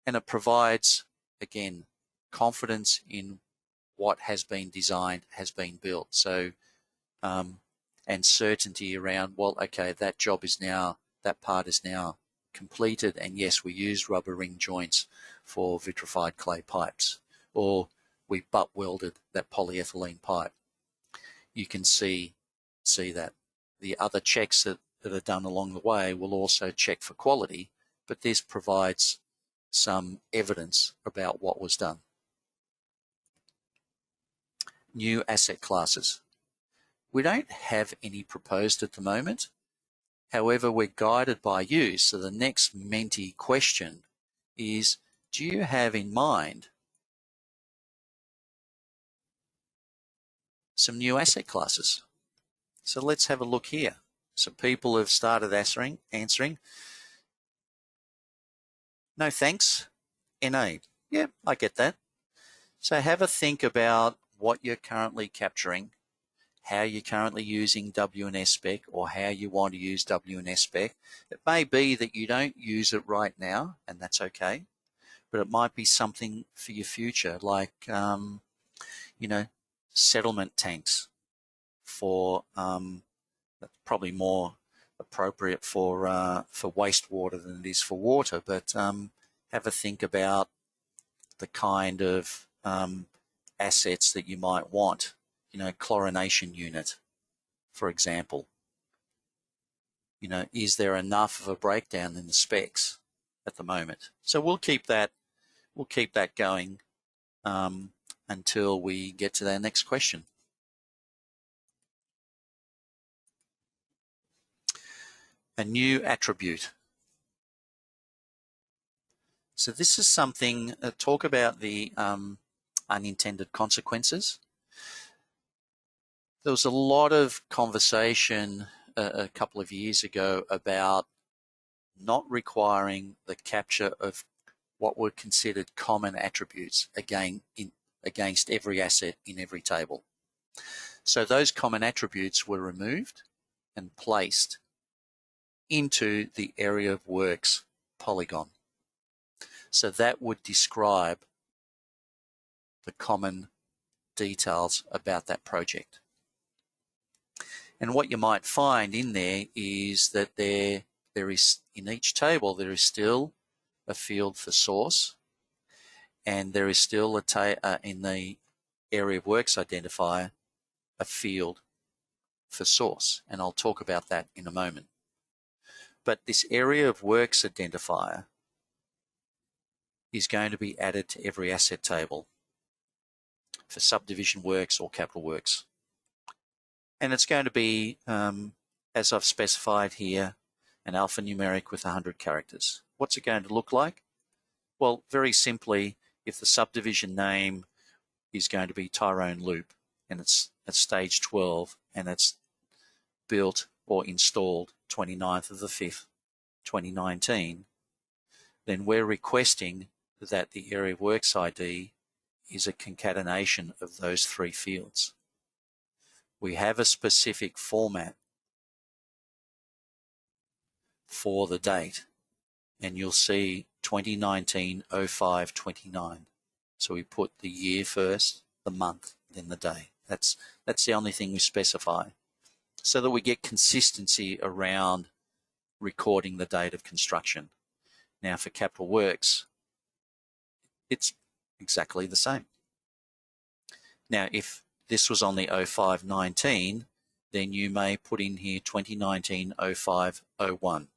And it provides, again, confidence in what has been designed, has been built. So, and certainty around, well, okay, that job is now, that part is now completed, and yes, we use rubber ring joints for vitrified clay pipes, or we butt welded that polyethylene pipe. You can see that. The other checks that are done along the way will also check for quality, but this provides some evidence about what was done. New asset classes. We don't have any proposed at the moment. However, we're guided by you. So the next Menti question is, do you have in mind some new asset classes? So let's have a look here. So people have started answering. No thanks, NA. Yeah, I get that. So have a think about what you're currently capturing, how you're currently using W&S-SPEC, or how you want to use W&S-SPEC. It may be that you don't use it right now, and that's okay, but it might be something for your future, like, settlement tanks for, probably more appropriate for wastewater than it is for water, but have a think about the kind of assets that you might want. Chlorination unit, for example. Is there enough of a breakdown in the specs at the moment? So we'll keep that going until we get to our next question. A new attribute. So this is something, talk about the unintended consequences. There was a lot of conversation a couple of years ago about not requiring the capture of what were considered common attributes against every asset in every table. So those common attributes were removed and placed into the area of works polygon. So that would describe the common details about that project. And what you might find in there is that there is, in each table, there is still a field for source, and there is still in the area of works identifier, a field for source. And I'll talk about that in a moment. But this area of works identifier is going to be added to every asset table for subdivision works or capital works. And it's going to be, as I've specified here, an alphanumeric with 100 characters. What's it going to look like? Well, very simply, if the subdivision name is going to be Tyrone Loop, and it's at stage 12, and it's built or installed 29th of the 5th, 2019, then we're requesting that the area of works ID is a concatenation of those three fields. We have a specific format for the date, and you'll see 2019-05-29. So we put the year first, the month, then the day. That's the only thing we specify, so that we get consistency around recording the date of construction. Now for capital works, it's exactly the same. Now if this was on the 05-19, then you may put in here 2019-05-01.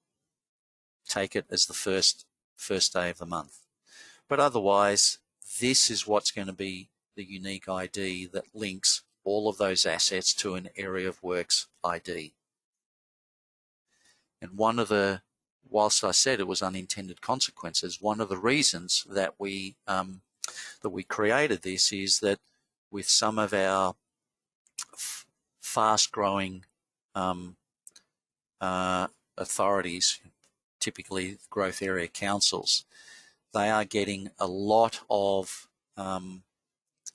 Take it as the first day of the month. But otherwise, this is what's going to be the unique ID that links all of those assets to an area of works ID. And one of the, whilst I said it was unintended consequences, one of the reasons that we created this is that with some of our fast-growing authorities, typically growth area councils, they are getting a lot of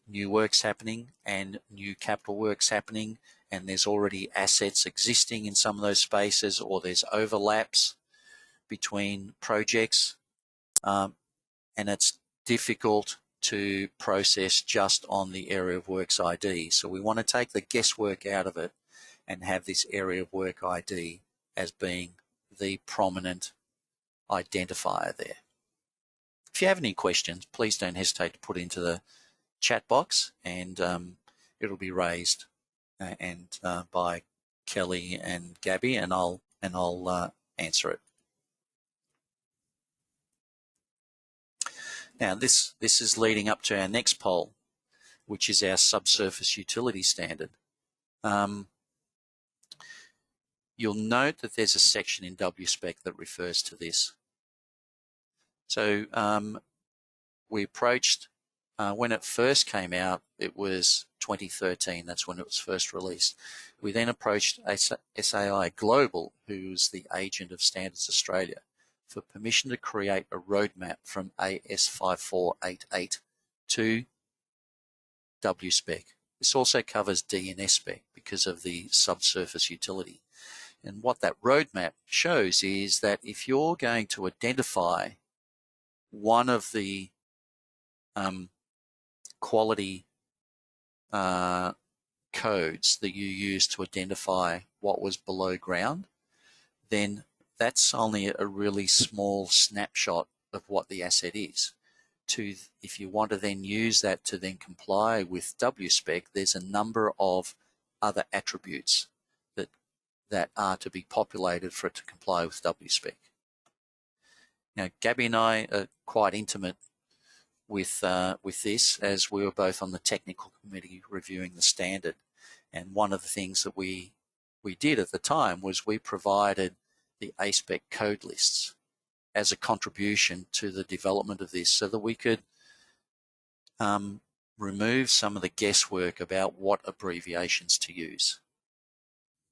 new works happening and new capital works happening, and there's already assets existing in some of those spaces, or there's overlaps between projects, and it's difficult to process just on the area of works ID. So we want to take the guesswork out of it and have this area of work ID as being the prominent identifier there. If you have any questions, please don't hesitate to put into the chat box, and it'll be raised by Kelly and Gabby, and I'll answer it. Now this is leading up to our next poll, which is our subsurface utility standard. You'll note that there's a section in W-Spec that refers to this. So we approached, when it first came out, it was 2013, that's when it was first released. We then approached SAI Global, who's the agent of Standards Australia, for permission to create a roadmap from AS5488 to W-Spec. This also covers D and S-Spec because of the subsurface utility. And what that roadmap shows is that if you're going to identify one of the quality codes that you use to identify what was below ground, then that's only a really small snapshot of what the asset is. If you want to then use that to then comply with W-Spec, there's a number of other attributes that are to be populated for it to comply with W-Spec. Now, Gabby and I are quite intimate with this, as we were both on the technical committee reviewing the standard. And one of the things that we did at the time was we provided the A-SPEC code lists as a contribution to the development of this, so that we could remove some of the guesswork about what abbreviations to use.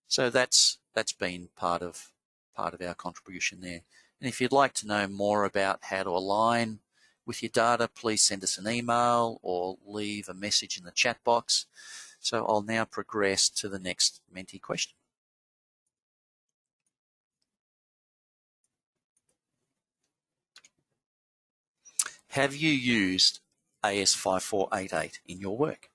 So that's been part of our contribution there. And if you'd like to know more about how to align with your data, please send us an email or leave a message in the chat box. So I'll now progress to the next Menti question. have you used AS5488 in your work?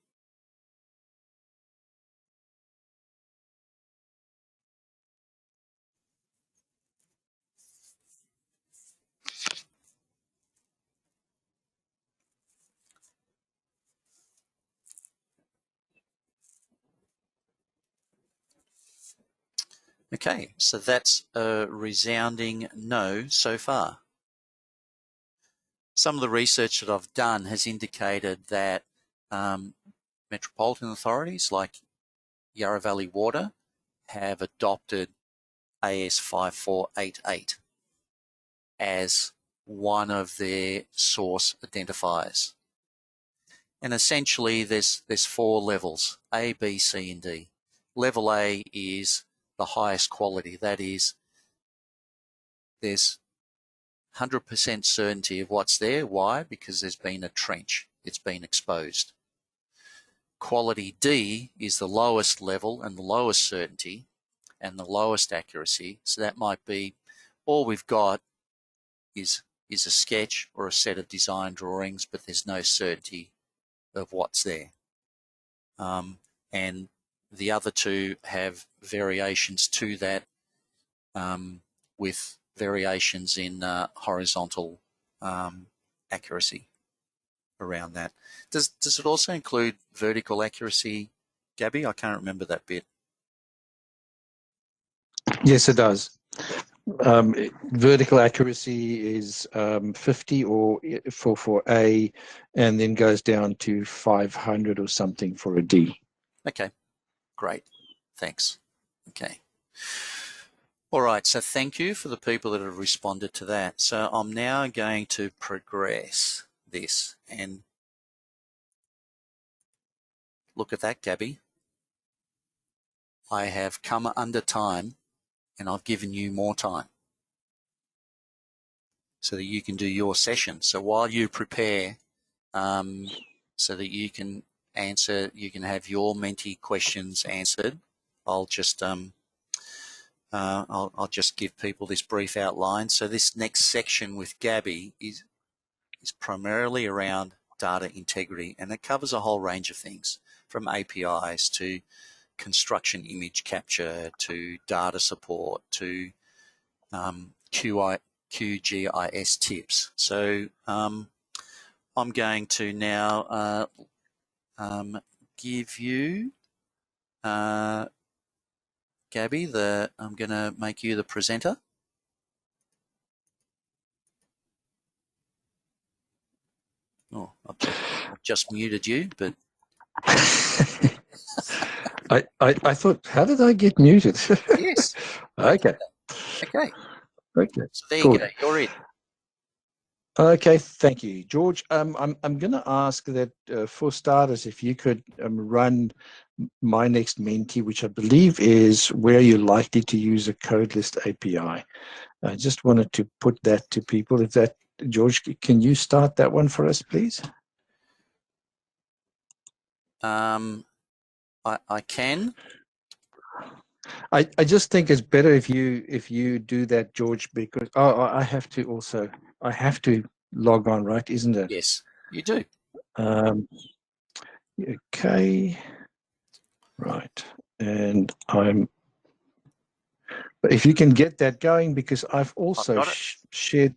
Okay, so that's a resounding no so far. Some of the research that I've done has indicated that metropolitan authorities like Yarra Valley Water have adopted AS5488 as one of their source identifiers. And essentially there's 4 levels, A, B, C, and D. Level A is the highest quality. That is, there's 100% certainty of what's there. Why? Because there's been a trench. It's been exposed. Quality D is the lowest level and the lowest certainty and the lowest accuracy. So that might be all we've got is a sketch or a set of design drawings, but there's no certainty of what's there. And the other 2 have variations to that, with variations in horizontal accuracy around that. Does it also include vertical accuracy, Gabby? I can't remember that bit. Yes, it does. Vertical accuracy is 50 or for A, and then goes down to 500 or something for a D. Okay, great. Thanks. Okay. All right, so thank you for the people that have responded to that. So I'm now going to progress this and look at that, Gabby. I have come under time and I've given you more time so that you can do your session. So while you prepare, so that you can answer, you can have your Menti questions answered, I'll just give people this brief outline. So this next section with Gabby is primarily around data integrity, and it covers a whole range of things, from APIs to construction image capture to data support to QGIS tips. So I'm going to now give you, Gabby, I'm going to make you the presenter. Oh, I've just muted you, but I thought, how did I get muted? yes. Okay. Okay. Okay. So there Cool. you go. You're in. Okay, thank you, George. I'm going to ask that for starters, if you could run my next Menti, which I believe is where you're likely to use a codeless API. I just wanted to put that to people. If that, George, can you start that one for us, please? I can. I just think it's better if you do that, George, because I have to log on, right? Isn't it? Yes, you do. Okay, right, and if you can get that going, because I've also shared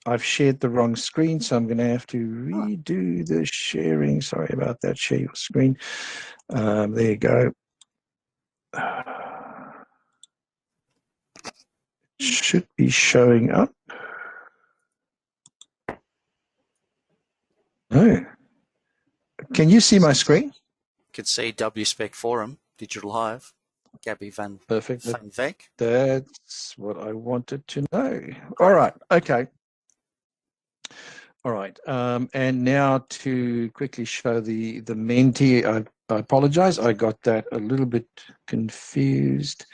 the wrong screen, so I'm going to have to redo the sharing. Sorry about that. Share your screen. There you go. Should be showing up. No. Can you see my screen? You can see W-Spec Forum, Digital Hive, Gabby van Veck. That's what I wanted to know. Great. All right. Okay. All right. And now to quickly show the Menti. I apologize. I got that a little bit confused.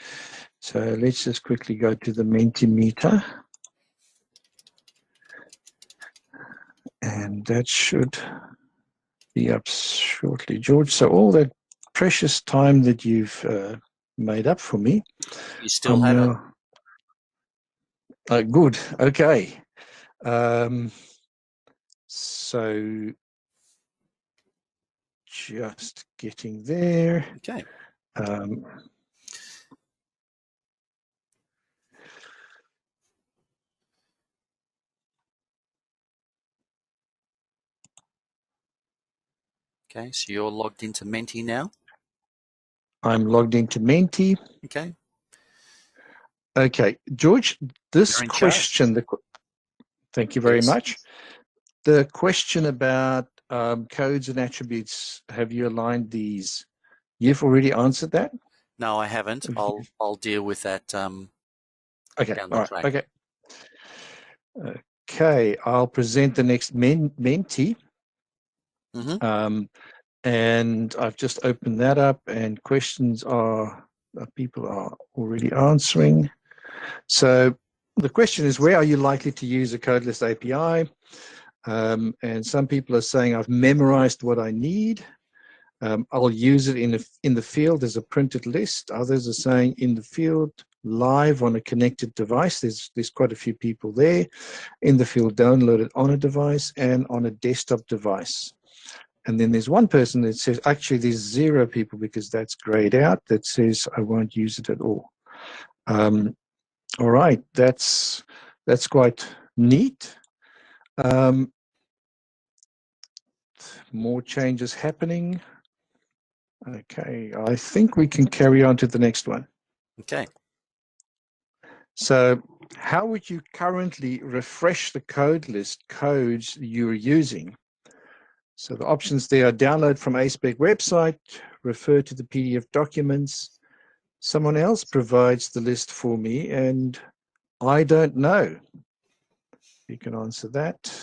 So let's just quickly go to the Mentimeter. And that should be up shortly, George. So all that precious time that you've made up for me. You still have it. Good. Okay. So just getting there. Okay. Okay, so you're logged into Menti now. I'm logged into Menti. Okay. Okay, George, this You're in charge. question, thank you very Yes. much. The question about codes and attributes, have you aligned these? You've already answered that? No, I haven't. I'll deal with that Okay, down all the right, track. okay. Okay, I'll present the next Menti. And I've just opened that up, and questions are, people are already answering. So the question is, where are you likely to use a codeless API? And some people are saying, I've memorized what I need. I'll use it in the field as a printed list. Others are saying in the field, live on a connected device. There's quite a few people there. In the field, download it on a device and on a desktop device. And then there's one person that says, actually, there's 0 people because that's grayed out, that says I won't use it at all. All right, that's quite neat. More changes happening. Okay, I think we can carry on to the next one. Okay. So how would you currently refresh the code list codes you're using? So the options there are download from A-SPEC website, refer to the PDF documents. Someone else provides the list for me, and I don't know. You can answer that.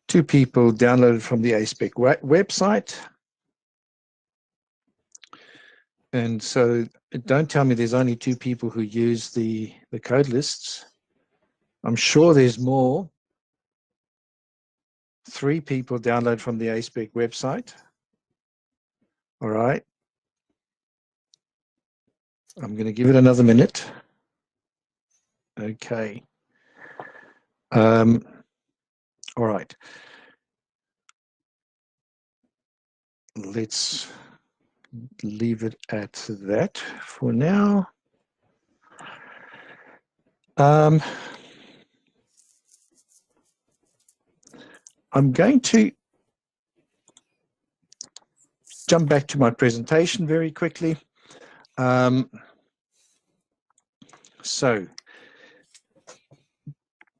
2 people downloaded from the A-SPEC website. And so don't tell me there's only 2 people who use the code lists. I'm sure there's more. 3 people download from the A-SPEC website. All right. I'm going to give it another minute. Okay. All right. Let's leave it at that for now. I'm going to jump back to my presentation very quickly. So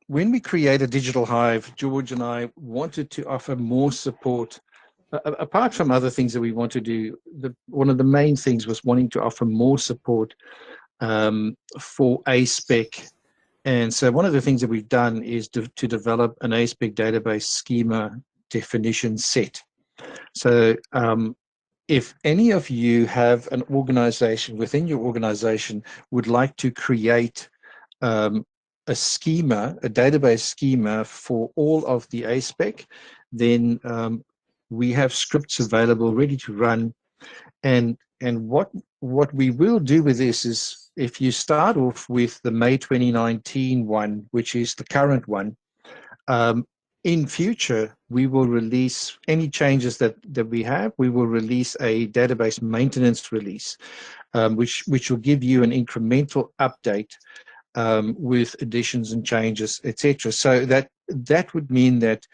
when we create a digital hive, George and I wanted to offer more support. Apart from other things that we want to do, one of the main things was wanting to offer more support for A-SPEC. And so one of the things that we've done is to develop an A-SPEC database schema definition set. So if any of you have an organization, within your organization, would like to create a schema, a database schema for all of the A-SPEC, then we have scripts available ready to run. And what we will do with this is, if you start off with the May 2019 one, which is the current one, in future, we will release any changes that we have. We will release a database maintenance release, which will give you an incremental update with additions and changes, etc. So that would mean that,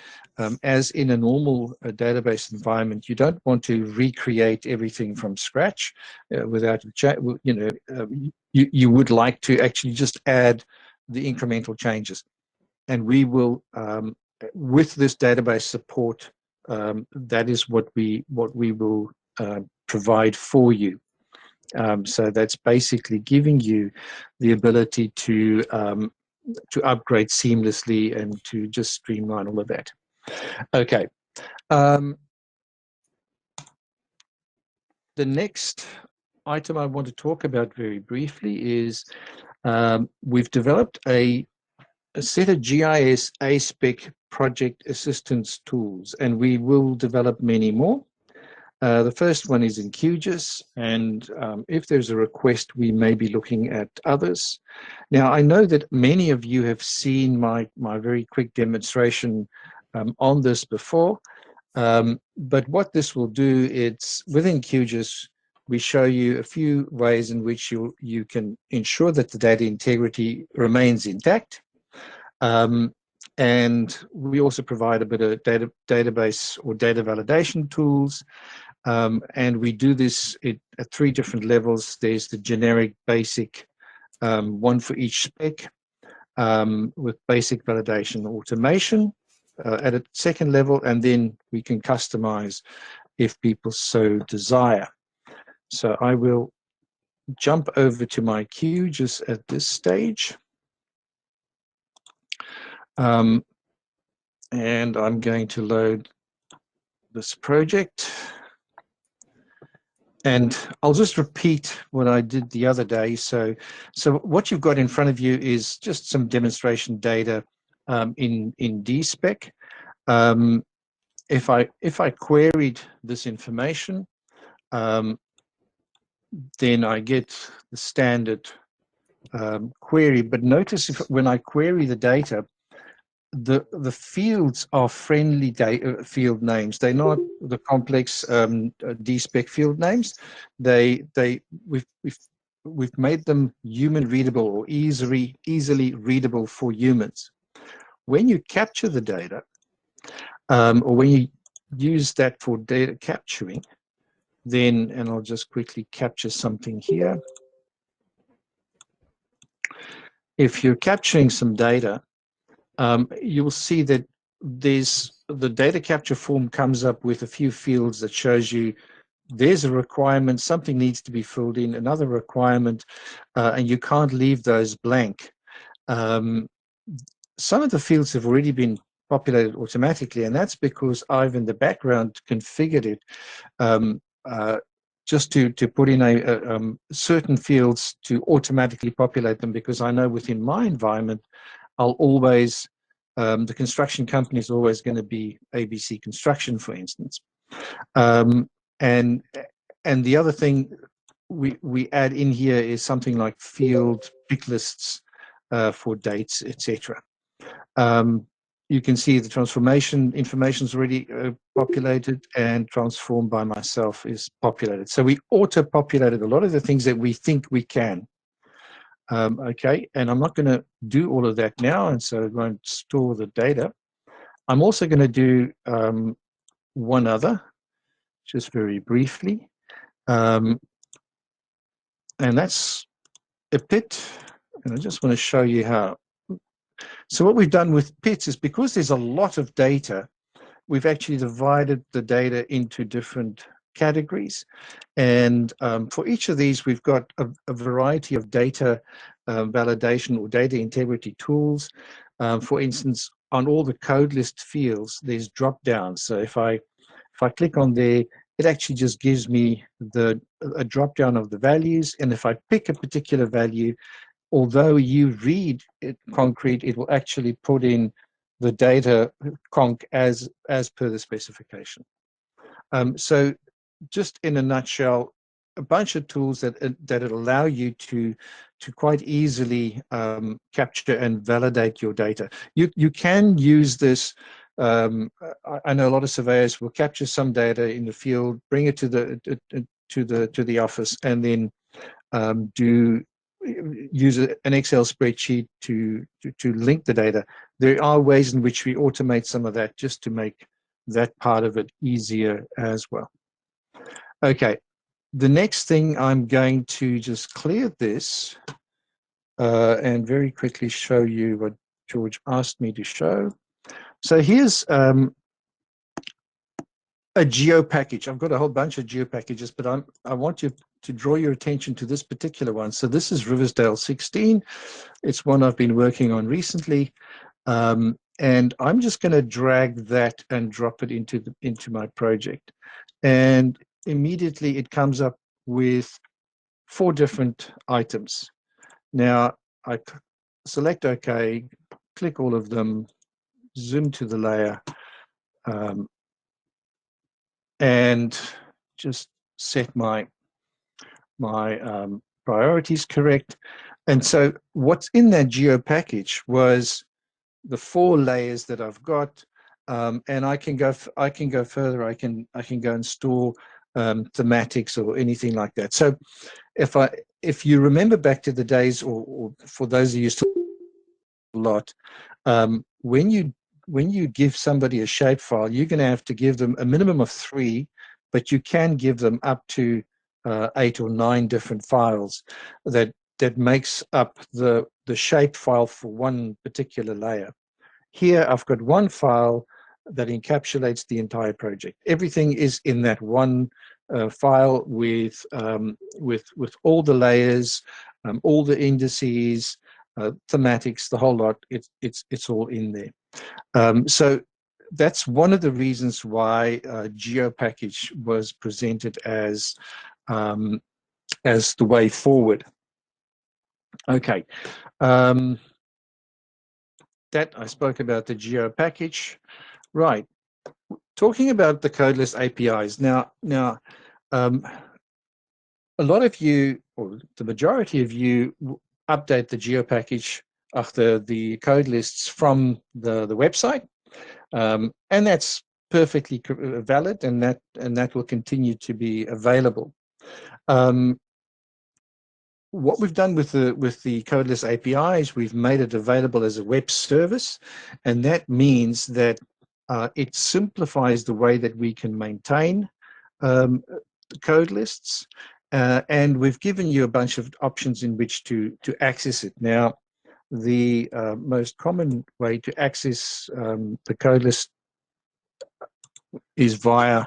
as in a normal database environment, you don't want to recreate everything from scratch without you would like to actually just add the incremental changes, and we will with this database support, that is what we will provide for you. So that's basically giving you the ability to upgrade seamlessly and to just streamline all of that. Okay. The next item I want to talk about very briefly is we've developed a set of GIS A-SPEC project assistance tools, and we will develop many more. The first one is in QGIS, and if there's a request, we may be looking at others. Now, I know that many of you have seen my very quick demonstration on this before. But what this will do, it's within QGIS, we show you a few ways in which you can ensure that the data integrity remains intact. And we also provide a bit of database or data validation tools. And we do this at 3 different levels. There's the generic basic, one for each spec, with basic validation automation at a 2nd level, and then we can customize if people so desire. So I will jump over to my QGIS at this stage. And I'm going to load this project. And I'll just repeat what I did the other day. So what you've got in front of you is just some demonstration data in D-Spec. If I queried this information, then I get the standard query. But notice when I query the data, the fields are friendly field names. They're not the complex D-Spec field names. We've made them human readable or easily readable for humans. When you capture the data, or when you use that for data capturing, then, and I'll just quickly capture something here. If you're capturing some data, you'll see that the data capture form comes up with a few fields that shows you there's a requirement, something needs to be filled in, another requirement, and you can't leave those blank. Some of the fields have already been populated automatically, and that's because I've in the background configured it just to put in certain fields to automatically populate them, because I know within my environment I'll always, the construction company is always going to be ABC Construction, for instance. And the other thing we add in here is something like field pick lists for dates, etc. You can see the transformation information is already populated, and transformed by myself is populated. So we auto-populated a lot of the things that we think we can. Okay, and I'm not going to do all of that now, and so I won't store the data. I'm also going to do one other, just very briefly, and that's a pit, and I just want to show you how. So what we've done with pits is, because there's a lot of data, we've actually divided the data into different categories, and for each of these we've got a variety of data validation or data integrity tools. For instance, on all the code list fields there's drop downs. So if I click on there, it actually just gives me a drop down of the values, and if I pick a particular value, although you read it concrete, it will actually put in the data conc as per the specification. So just in a nutshell, a bunch of tools that allow you to quite easily capture and validate your data. You can use this. I know a lot of surveyors will capture some data in the field, bring it to the office, and then use an Excel spreadsheet to link the data. There are ways in which we automate some of that just to make that part of it easier as well. Okay, the next thing, I'm going to just clear this and very quickly show you what George asked me to show. So here's a geo package. I've got a whole bunch of geo packages, but I want you to draw your attention to this particular one. So this is Riversdale 16. It's one I've been working on recently, and I'm just going to drag that and drop it into my project, and immediately it comes up with 4 different items. Now I select OK, click all of them, zoom to the layer, and just set my priorities correct. And so what's in that geo package was the 4 layers that I've got. and I can go further. I can go and store thematics or anything like that. So if you remember back to the days, or for those of you still a lot, when you give somebody a shapefile, you're going to have to give them a minimum of 3, but you can give them up to 8 or 9 different files that makes up the shapefile for one particular layer. Here I've got one file that encapsulates the entire project. Everything is in that one file with all the layers, all the indices, thematics, the whole lot. It's all in there. So that's one of the reasons why GeoPackage was presented as the way forward. Okay. That I spoke about the GeoPackage. Right. Talking about the codeless APIs. Now, a lot of you, or the majority of you, update the GeoPackage after the code lists from the website, and that's perfectly valid, and that will continue to be available. What we've done with the codeless API is we've made it available as a web service, and that means that it simplifies the way that we can maintain code lists, and we've given you a bunch of options in which to access it. Now, the most common way to access the code list is via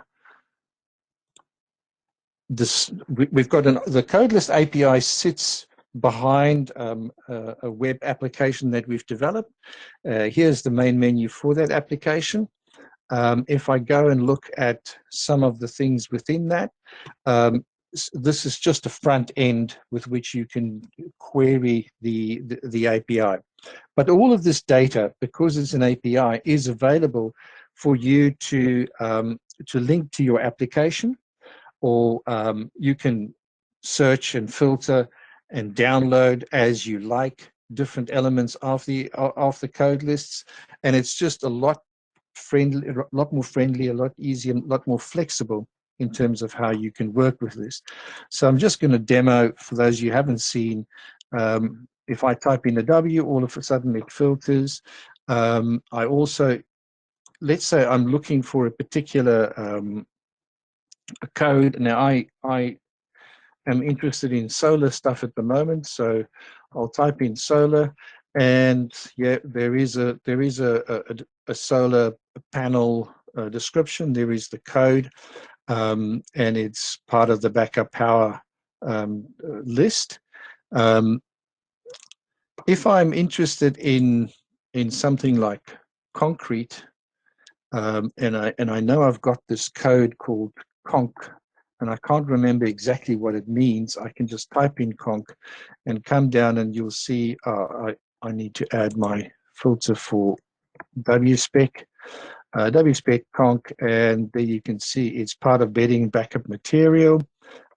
this. We've got the codeless API sits behind a web application that we've developed. Here's the main menu for that application. If I go and look at some of the things within that, this is just a front end with which you can query the API. But all of this data, because it's an API, is available for you to link to your application, or you can search and filter and download as you like different elements of the code lists, and it's just a lot more friendly, a lot easier, a lot more flexible in terms of how you can work with this. So I'm just going to demo for those you haven't seen. If I type in a W, all of a sudden it filters. I also, let's say I'm looking for a particular code. Now I am interested in solar stuff at the moment, so I'll type in solar, and yeah, there is a solar panel description. There is the code, and it's part of the backup power list. If I'm interested in something like concrete, and I know I've got this code called conc, and I can't remember exactly what it means, I can just type in conc and come down, and you'll see I need to add my filter for W-Spec, W-Spec conc, and there you can see it's part of bedding backup material,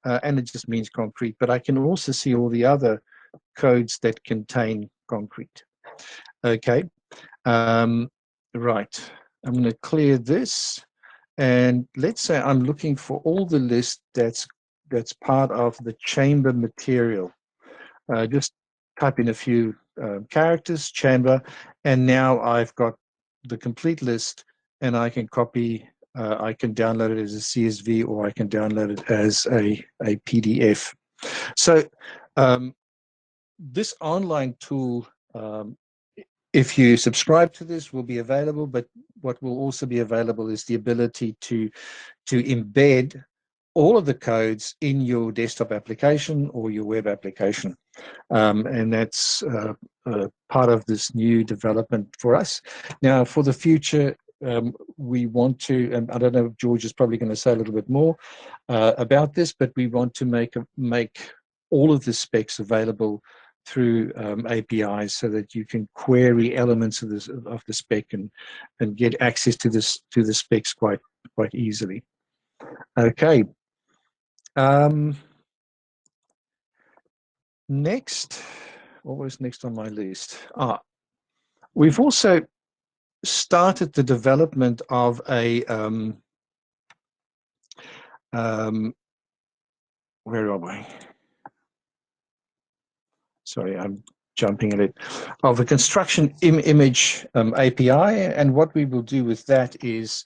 and it just means concrete. But I can also see all the other codes that contain concrete. Okay, right. I'm going to clear this, and let's say I'm looking for all the list that's part of the chamber material. Just type in a few characters, chamber, and now I've got the complete list, and I can copy, I can download it as a CSV, or I can download it as a PDF. So this online tool, if you subscribe to this, will be available, but what will also be available is the ability to embed all of the codes in your desktop application or your web application. And that's part of this new development for us. Now, for the future, we want to, and I don't know if George is probably going to say a little bit more about this, but we want to make all of the specs available through APIs, so that you can query elements of the spec and get access to the specs quite easily. Okay. Next, what was next on my list? We've also started the development of a where are we? Sorry, I'm jumping a bit. Of a construction image API, and what we will do with that is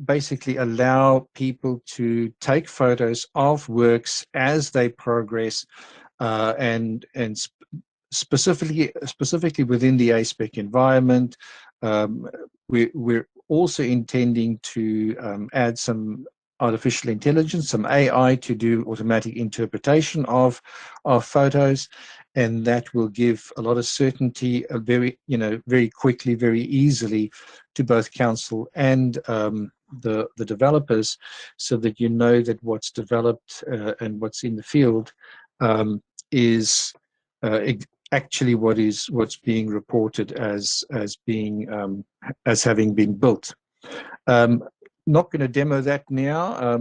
basically allow people to take photos of works as they progress, and specifically within the A-SPEC environment. We're also intending to add some artificial intelligence, some AI, to do automatic interpretation of photos, and that will give a lot of certainty, very quickly, very easily, to both council and the developers, so that you know that what's developed and what's in the field is actually what's being reported as being as having been built. Not going to demo that now.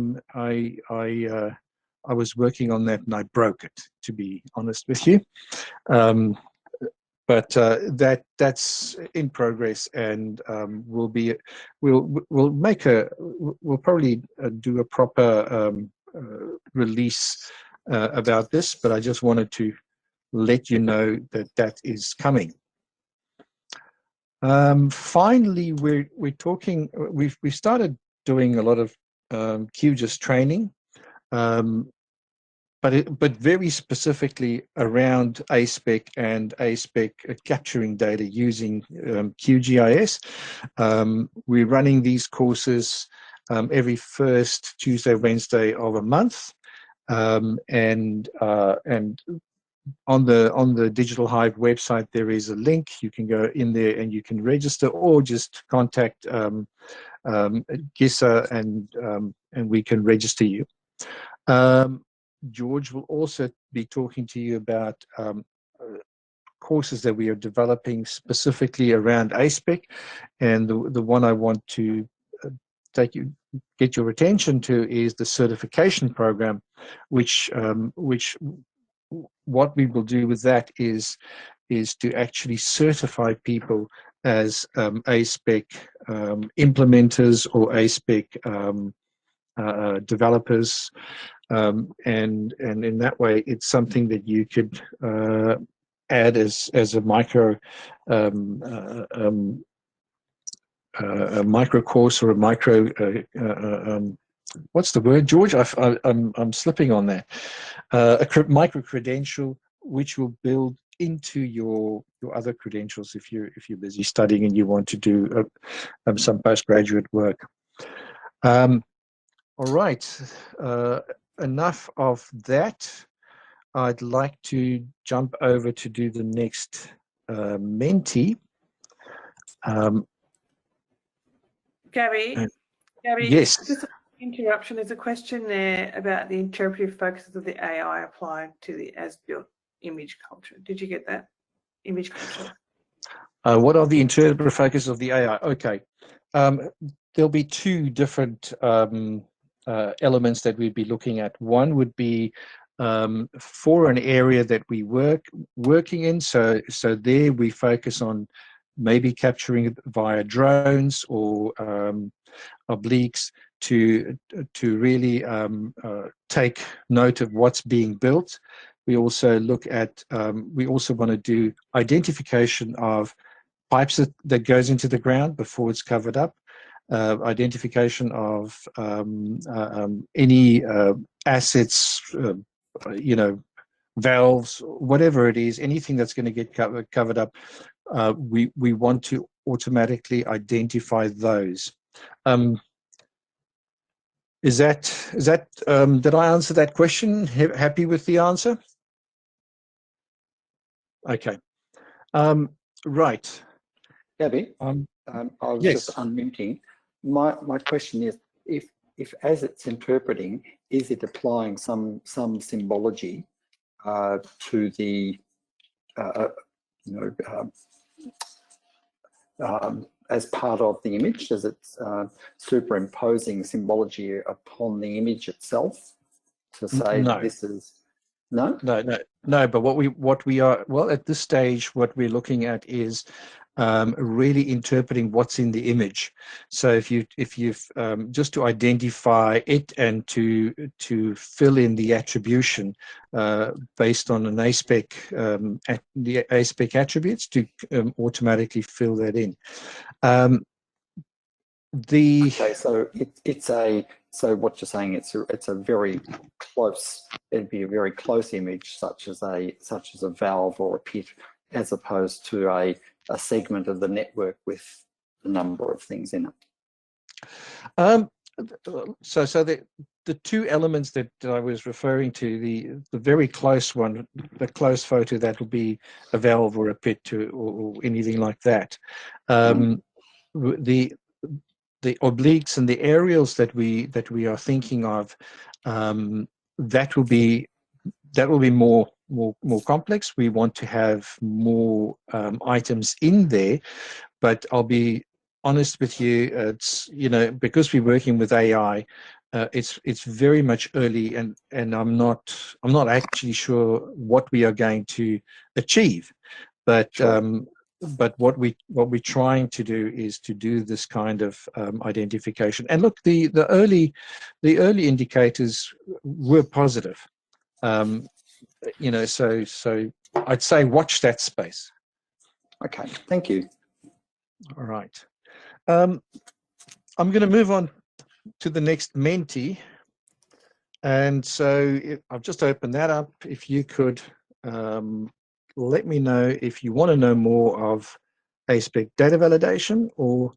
I was working on that and I broke it, to be honest with you. But that's in progress, and we'll probably do a proper release about this. But I just wanted to let you know that is coming. Finally, we're talking. We've started doing a lot of QGIS training, but very specifically around A-SPEC and A-SPEC capturing data using QGIS. We're running these courses every first Tuesday, Wednesday of a month, and on the Digital Hive website, there is a link. You can go in there and you can register, or just contact GISA and we can register you. George will also be talking to you about courses that we are developing specifically around A-SPEC, and the one I want to get your attention to is the certification program, which what we will do with that is to actually certify people as A-SPEC implementers or A-SPEC developers, and in that way, it's something that you could add as a micro course, or a micro what's the word, George? I'm slipping on that. A micro credential, which will build into your other credentials if you're busy studying and you want to do some postgraduate work. All right, enough of that. I'd like to jump over to do the next Menti. Gabby, yes. Just an interruption. There's a question there about the interpretive focuses of the AI applied to the as-built image culture. Did you get that? Image culture. What are the interpretive focuses of the AI? Okay. There'll be two different elements that we'd be looking at. One would be for an area that we working in. So there we focus on maybe capturing it via drones or obliques to really take note of what's being built. We also look at, we also want to do identification of pipes that goes into the ground before it's covered up, identification of any assets, valves, whatever it is, anything that's going to get covered up. We want to automatically identify those. Is that did I answer that question? Happy with the answer? Okay. Right. Gabby, I was yes. just unmuting. My question is, if as it's interpreting, is it applying some symbology to the as part of the image? Does it superimposing symbology upon the image itself to say no. This is no? No. But what we are, well, at this stage, what we're looking at is really interpreting what's in the image. So if you've just to identify it and to fill in the attribution based on an A-SPEC, the A-SPEC attributes to automatically fill that in. Okay, so so what you're saying, it's a very close, it'd be a very close image, such as a valve or a pit, as opposed to a segment of the network with a number of things in it. So the two elements that I was referring to, the very close one, the close photo, that will be a valve or a pit or anything like that. The obliques and the aerials that we are thinking of, that will be more complex. We want to have more items in there, but I'll be honest with you, it's, you know, because we're working with AI, it's very much early, and I'm not actually sure what we are going to achieve, but Sure. But what we're trying to do is to do this kind of identification. And look, the early indicators were positive. You know, so I'd say watch that space. Okay, thank you. All right. I'm going to move on to the next Menti. And so I've just opened that up. If you could let me know if you want to know more of A-SPEC data validation or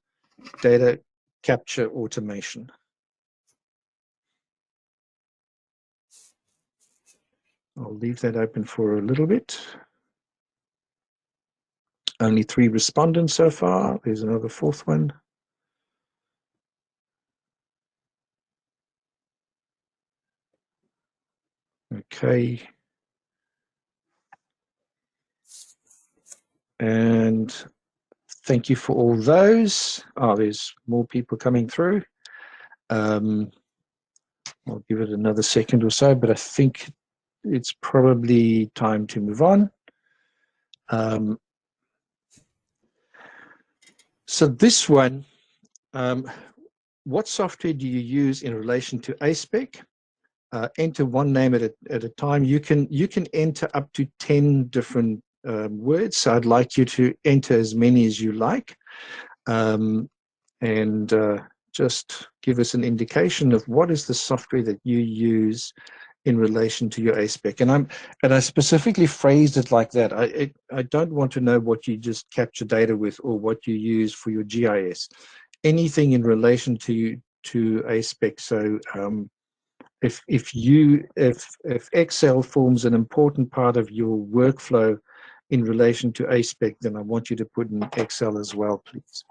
data capture automation. I'll leave that open for a little bit. Only 3 respondents so far. There's another 4th one. Okay. And thank you for all those. Oh, there's more people coming through. I'll give it another second or so, but I think it's probably time to move on. So this one, what software do you use in relation to A-SPEC? Enter one name at a time. You can enter up to 10 different words. So I'd like you to enter as many as you like, and just give us an indication of what is the software that you use in relation to your A-SPEC. And I specifically phrased it like that. I don't want to know what you just capture data with or what you use for your GIS. Anything in relation to A-SPEC. So if Excel forms an important part of your workflow in relation to A-SPEC, then I want you to put in Excel as well, please.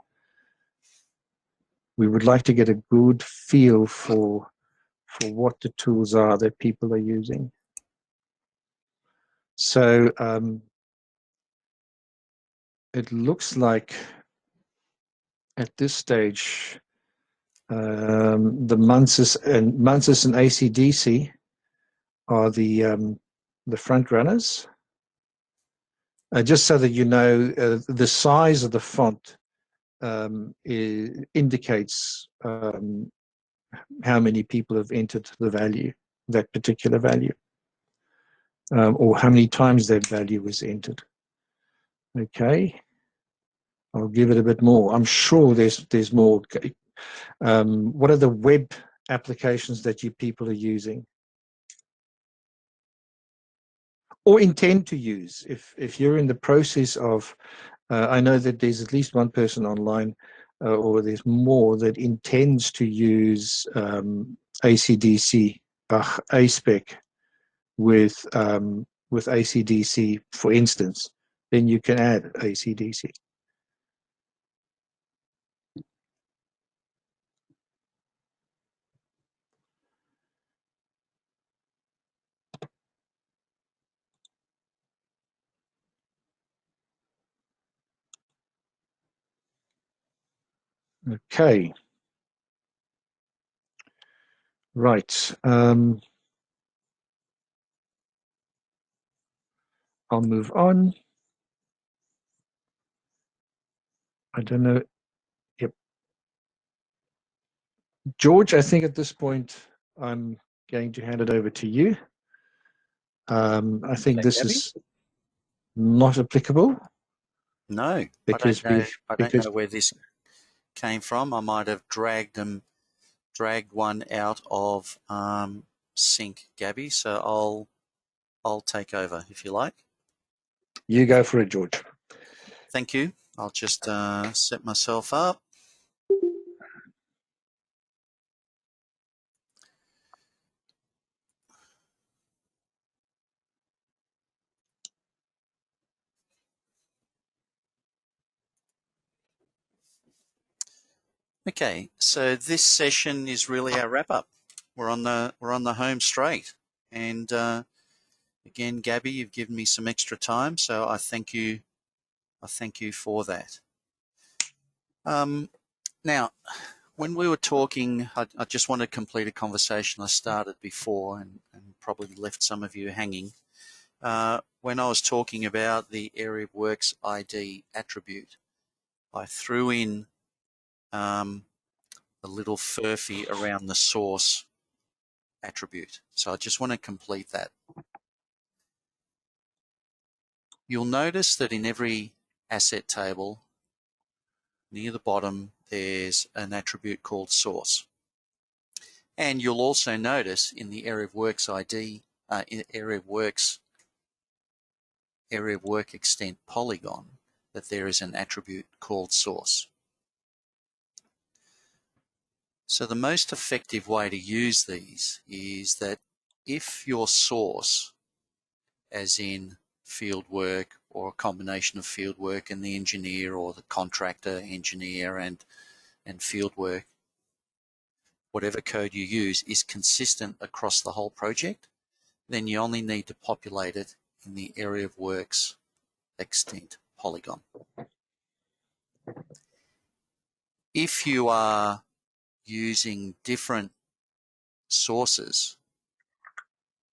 We would like to get a good feel for what the tools are that people are using. So it looks like at this stage, the Mansus and AC/DC are the front runners. Just so that you know, the size of the font indicates how many people have entered the value, that particular value, or how many times that value was entered. Okay, I'll give it a bit more. I'm sure there's more. What are the web applications that you people are using or intend to use? If you're in the process of, I know that there's at least one person online, or there's more, that intends to use AC/DC, A-SPEC with AC/DC, for instance, then you can add AC/DC. Okay. Right. I'll move on. I don't know. Yep. George, I think at this point, I'm going to hand it over to you. I think Okay, this Gabby? is not applicable No, because I don't because know where this came from. I might have dragged one out of sync, Gabby. So I'll take over if you like. you go for it, George. Thank you. I'll just set myself up. Okay, so this session is really our wrap up. We're on the home straight, and again, Gabby, you've given me some extra time, so I thank you. I thank you for that. Now, when we were talking, I just want to complete a conversation I started before and probably left some of you hanging. When I was talking about the Area of Works ID attribute, I threw in a little furphy around the source attribute. So I just want to complete that. You'll notice that in every asset table, near the bottom, there's an attribute called source. And you'll also notice in the Area of Works ID, Area of Work extent polygon, that there is an attribute called source. So the most effective way to use these is that if your source, as in field work or a combination of field work and the engineer, or the contractor, engineer and field work, whatever code you use is consistent across the whole project, then you only need to populate it in the Area of Works extent polygon. If you are using different sources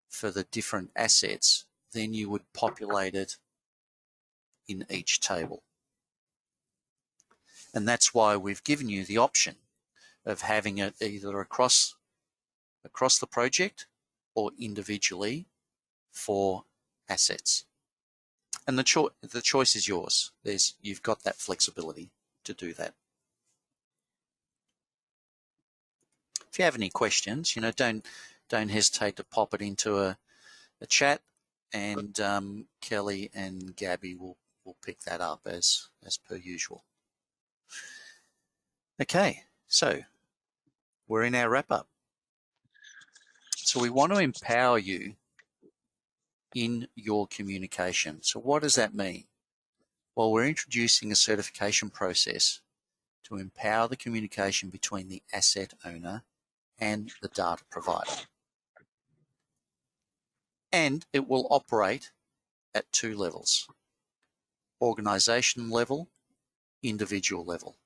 for the different assets, then you would populate it in each table. And that's why we've given you the option of having it either across the project or individually for assets. And the choice is yours. You've got that flexibility to do that. If you have any questions, don't hesitate to pop it into a chat, and Kelly and Gabby will pick that up as per usual. Okay, so we're in our wrap up. So we want to empower you in your communication. So what does that mean? Well, we're introducing a certification process to empower the communication between the asset owner and the data provider. And it will operate at two levels: organization level, individual level.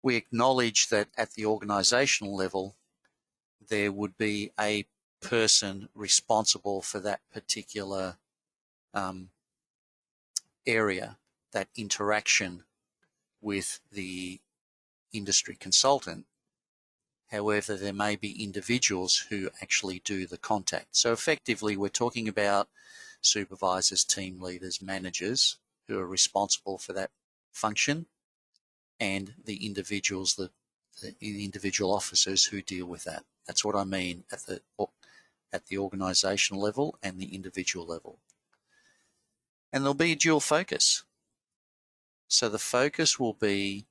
We acknowledge that at the organizational level, there would be a person responsible for that particular area, that interaction with the industry consultant. However, there may be individuals who actually do the contact. So effectively, we're talking about supervisors, team leaders, managers who are responsible for that function, and the individuals, the individual officers who deal with that. That's what I mean at the organizational level and the individual level. And there'll be a dual focus. So the focus will be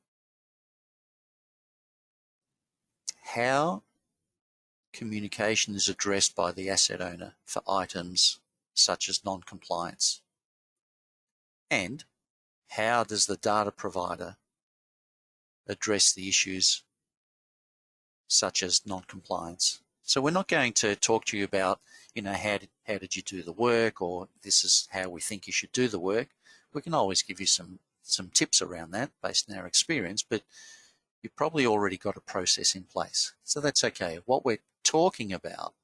how communication is addressed by the asset owner for items such as non-compliance, and how does the data provider address the issues such as non-compliance. So we're not going to talk to you about, how did you do the work, or this is how we think you should do the work. We can always give you some tips around that based on our experience, but you've probably already got a process in place. So that's okay. What we're talking about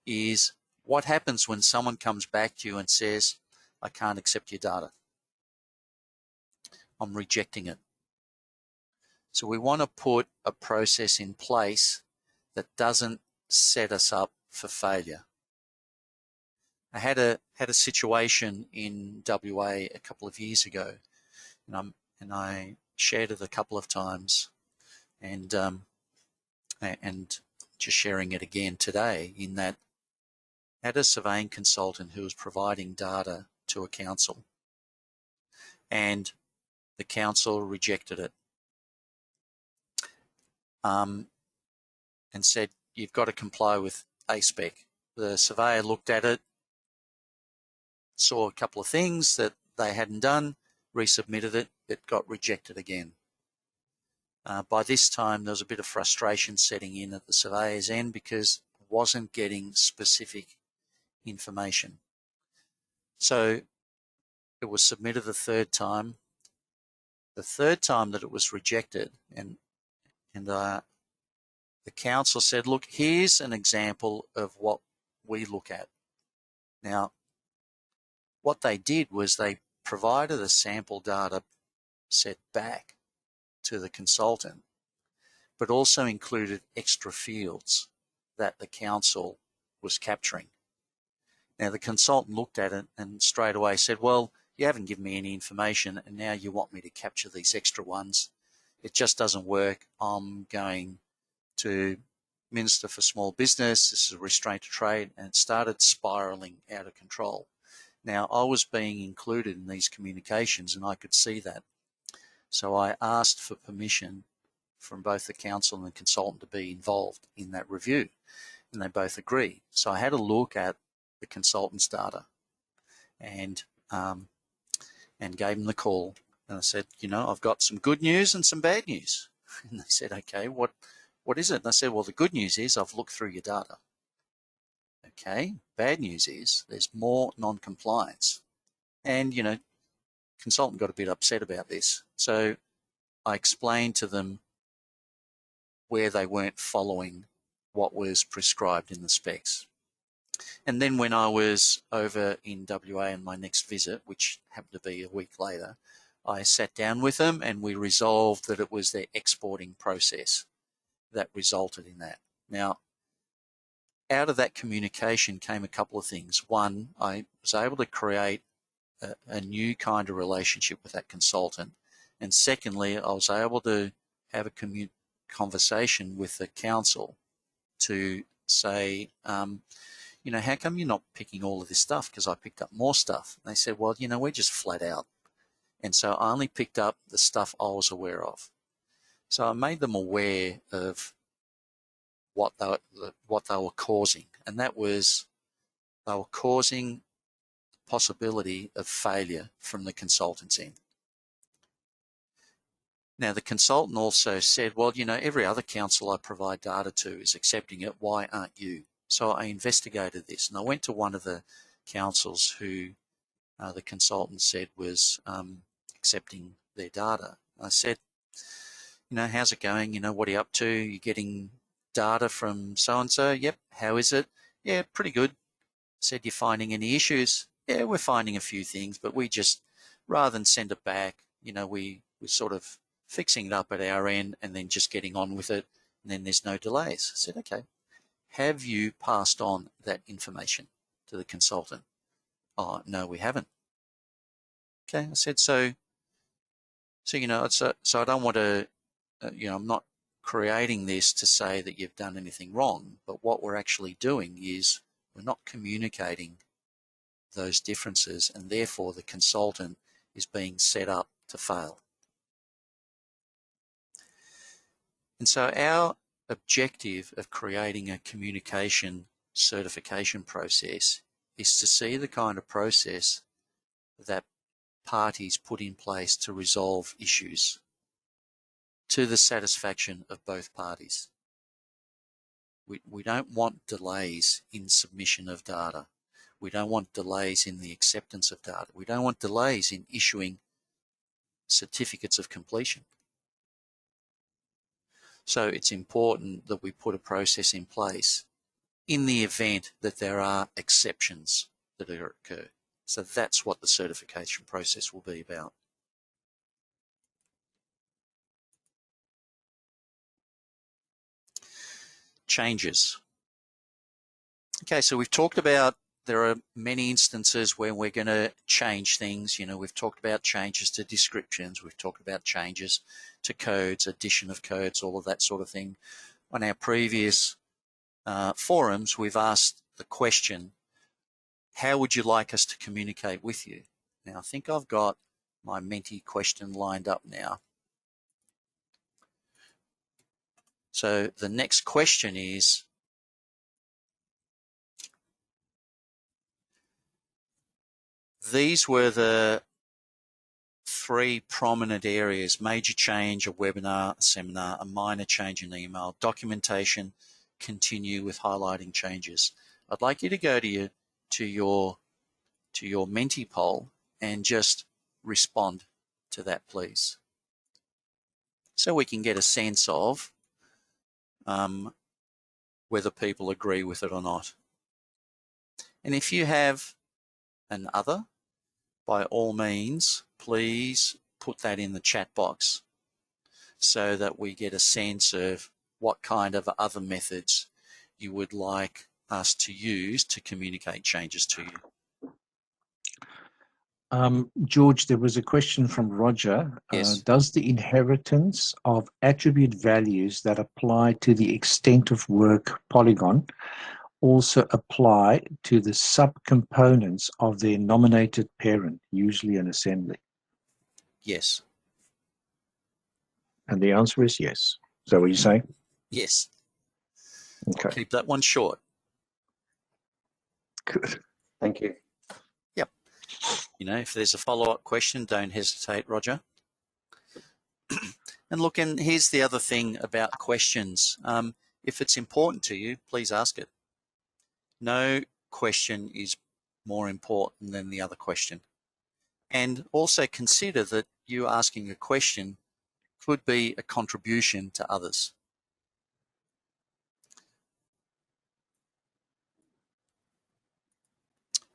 is what happens when someone comes back to you and says, I can't accept your data. I'm rejecting it. So we want to put a process in place that doesn't set us up for failure. I had a situation in WA a couple of years ago, and I shared it a couple of times, and just sharing it again today, in that I had a surveying consultant who was providing data to a council, and the council rejected it, and said, you've got to comply with A-SPEC. The surveyor looked at it, saw a couple of things that they hadn't done, resubmitted it, it got rejected again. By this time, there was a bit of frustration setting in at the surveyor's end because it wasn't getting specific information. So it was submitted a third time. The third time that it was rejected, and the council said, look, here's an example of what we look at. Now, what they did was they provided a sample data set back to the consultant, but also included extra fields that the council was capturing. Now, the consultant looked at it and straight away said, well, you haven't given me any information and now you want me to capture these extra ones. It just doesn't work. I'm going to Minister for Small Business. This is a restraint of trade, and it started spiraling out of control. Now, I was being included in these communications and I could see that. So I asked for permission from both the council and the consultant to be involved in that review, and they both agreed. So I had a look at the consultant's data and gave them the call. And I said, you know, I've got some good news and some bad news. And they said, okay, what is it? And I said, well, the good news is I've looked through your data. Okay, bad news is there's more non-compliance. And, you know, consultant got a bit upset about this. So I explained to them where they weren't following what was prescribed in the specs. And then when I was over in WA on my next visit, which happened to be a week later, I sat down with them and we resolved that it was their exporting process that resulted in that. Now, out of that communication came a couple of things. One, I was able to create a new kind of relationship with that consultant. And secondly, I was able to have a conversation with the council to say, you know, how come you're not picking all of this stuff? Because I picked up more stuff. And they said, well, you know, we're just flat out. And so I only picked up the stuff I was aware of. So I made them aware of what they were causing. And that was, they were causing the possibility of failure from the consultant's end. Now, the consultant also said, well, you know, every other council I provide data to is accepting it. Why aren't you? So I investigated this, and I went to one of the councils who the consultant said was accepting their data. I said, you know, how's it going? You know, what are you up to? You're getting data from so-and-so? Yep. How is it? Yeah, pretty good. I said, you finding any issues? Yeah, we're finding a few things, but we just, rather than send it back, you know, we're sort of fixing it up at our end and then just getting on with it, and then there's no delays. I said, okay. Have you passed on that information to the consultant? Oh, no, we haven't. Okay, I said, so you know, so I don't want to, you know, I'm not creating this to say that you've done anything wrong, but what we're actually doing is we're not communicating those differences, and therefore the consultant is being set up to fail. And so our objective of creating a communication certification process is to see the kind of process that parties put in place to resolve issues to the satisfaction of both parties. We don't want delays in submission of data. We don't want delays in the acceptance of data. We don't want delays in issuing certificates of completion. So it's important that we put a process in place in the event that there are exceptions that occur. So that's what the certification process will be about. changes. Okay, so we've talked about there are many instances where we're going to change things. You know, we've talked about changes to descriptions. We've talked about changes to codes, addition of codes, all of that sort of thing. On our previous forums, we've asked the question, how would you like us to communicate with you? Now, I think I've got my Menti question lined up now. So the next question is, these were the 3 prominent areas: major change, a webinar, a seminar, a minor change in email, documentation, continue with highlighting changes. I'd like you to go to your Menti poll and just respond to that, please, so we can get a sense of whether people agree with it or not. And if you have an other, by all means, please put that in the chat box so that we get a sense of what kind of other methods you would like us to use to communicate changes to you. George, there was a question from Roger. Yes. Does the inheritance of attribute values that apply to the extent of work polygon also apply to the subcomponents of their nominated parent, usually an assembly? Yes. And the answer is yes. Is that what you're saying? Yes. Okay. Keep that one short. Good. Thank you. Yep. You know, if there's a follow-up question, don't hesitate, Roger. And look, and here's the other thing about questions. If it's important to you, please ask it. No question is more important than the other question. And also consider that you asking a question could be a contribution to others.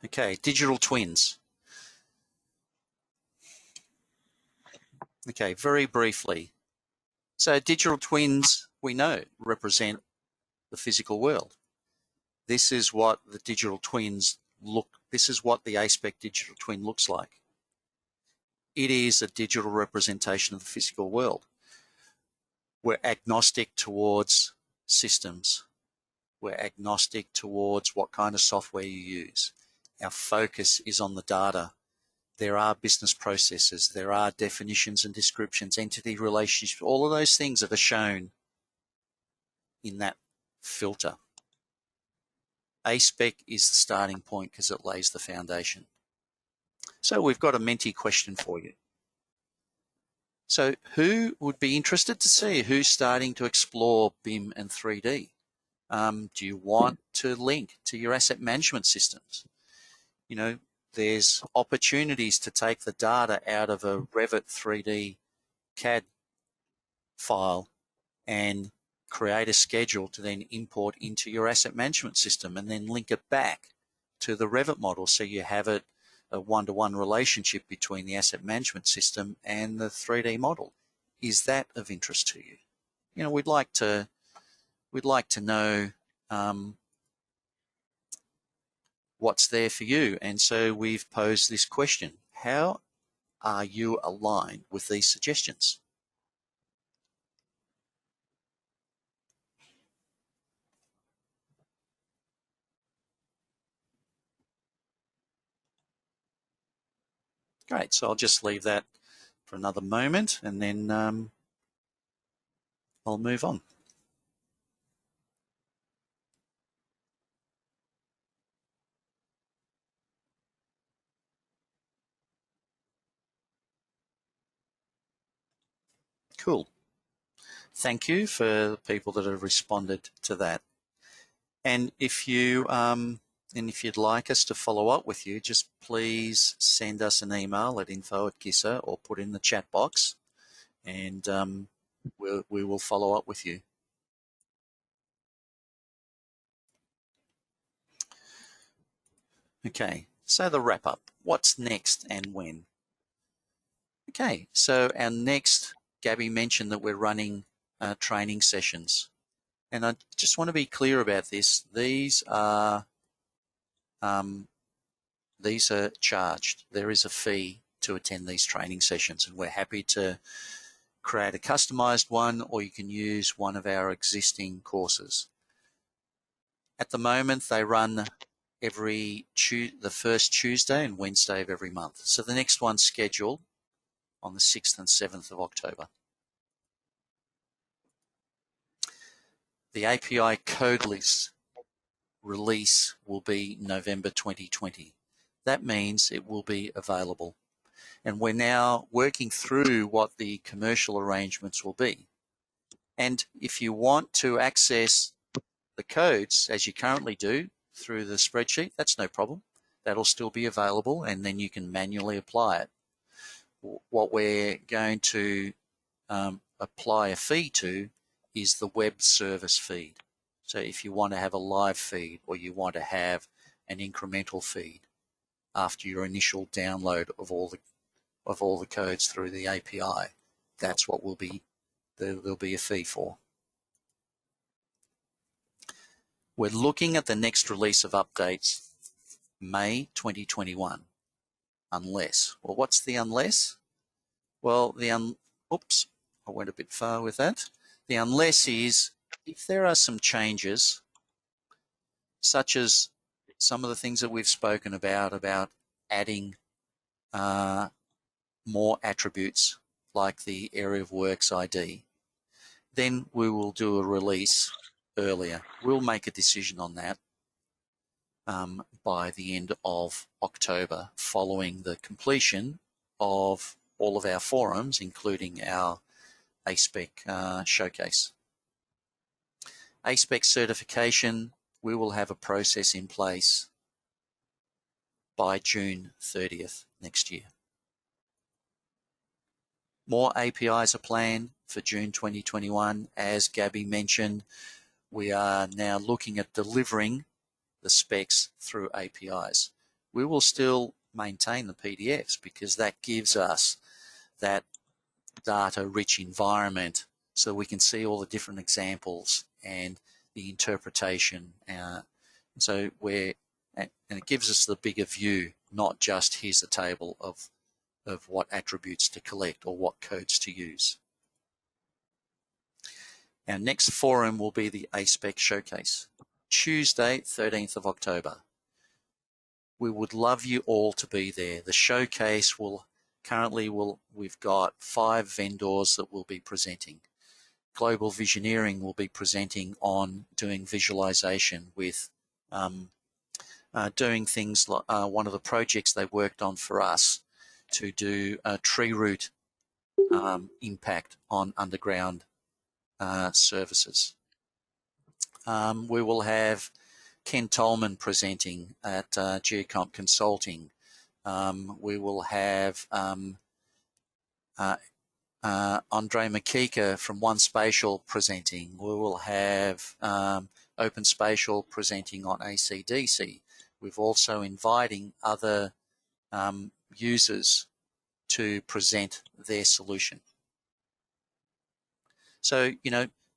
Okay, digital twins. Okay, very briefly. So digital twins, we know, represent the physical world. This is what the digital twins look, this is what the A-SPEC digital twin looks like. It is a digital representation of the physical world. We're agnostic towards systems. We're agnostic towards what kind of software you use. Our focus is on the data. There are business processes, there are definitions and descriptions, entity relationships, all of those things that are shown in that filter. A-SPEC is the starting point because it lays the foundation. So we've got a Menti question for you. So who would be interested to see who's starting to explore BIM and 3D? Do you want to link to your asset management systems? You know, there's opportunities to take the data out of a Revit 3D CAD file and create a schedule to then import into your asset management system and then link it back to the Revit model so you have it a one-to-one relationship between the asset management system and the 3D model. Is that of interest to you? You know, we'd like to know what's there for you, and so we've posed this question: how are you aligned with these suggestions? Great, so I'll just leave that for another moment and then I'll move on. Cool. Thank you for the people that have responded to that. And if you'd like us to follow up with you, just please send us an email at info@GISA or put in the chat box, and we will follow up with you. Okay, so the wrap up. What's next and when? Okay, so our next, Gabby mentioned that we're running training sessions. and I just want to be clear about this, these are charged. There is a fee to attend these training sessions, and we're happy to create a customized one, or you can use one of our existing courses. At the moment, they run the first Tuesday and Wednesday of every month. So the next one's scheduled on the 6th and 7th of October. The API code list release will be November 2020. That means it will be available. And we're now working through what the commercial arrangements will be. And if you want to access the codes as you currently do through the spreadsheet, that's no problem. That'll still be available, and then you can manually apply it. What we're going to apply a fee to is the web service feed. So if you want to have a live feed, or you want to have an incremental feed after your initial download of all the codes through the API, that's what there'll be a fee for. We're looking at the next release of updates, May 2021, unless. Well, what's the unless? Well, oops, I went a bit far with that. The unless is if there are some changes, such as some of the things that we've spoken about adding more attributes like the area of works ID, then we will do a release earlier. We'll make a decision on that by the end of October, following the completion of all of our forums, including our A-SPEC showcase. A-SPEC certification, we will have a process in place by June 30th next year. More APIs are planned for June 2021. As Gabby mentioned, we are now looking at delivering the specs through APIs. We will still maintain the PDFs because that gives us that data-rich environment so we can see all the different examples and the interpretation. And it gives us the bigger view, not just here's a table of what attributes to collect or what codes to use. Our next forum will be the A-SPEC showcase, Tuesday, 13th of October. We would love you all to be there. The showcase we've got 5 vendors that will be presenting. Global Visioneering will be presenting on doing visualization with doing things like one of the projects they worked on for us to do a tree root impact on underground services. We will have Ken Tolman presenting at Geocomp Consulting. We will have Andre Makika from One Spatial presenting. We will have Open Spatial presenting on ACDC. We've also inviting other users to present their solution. So,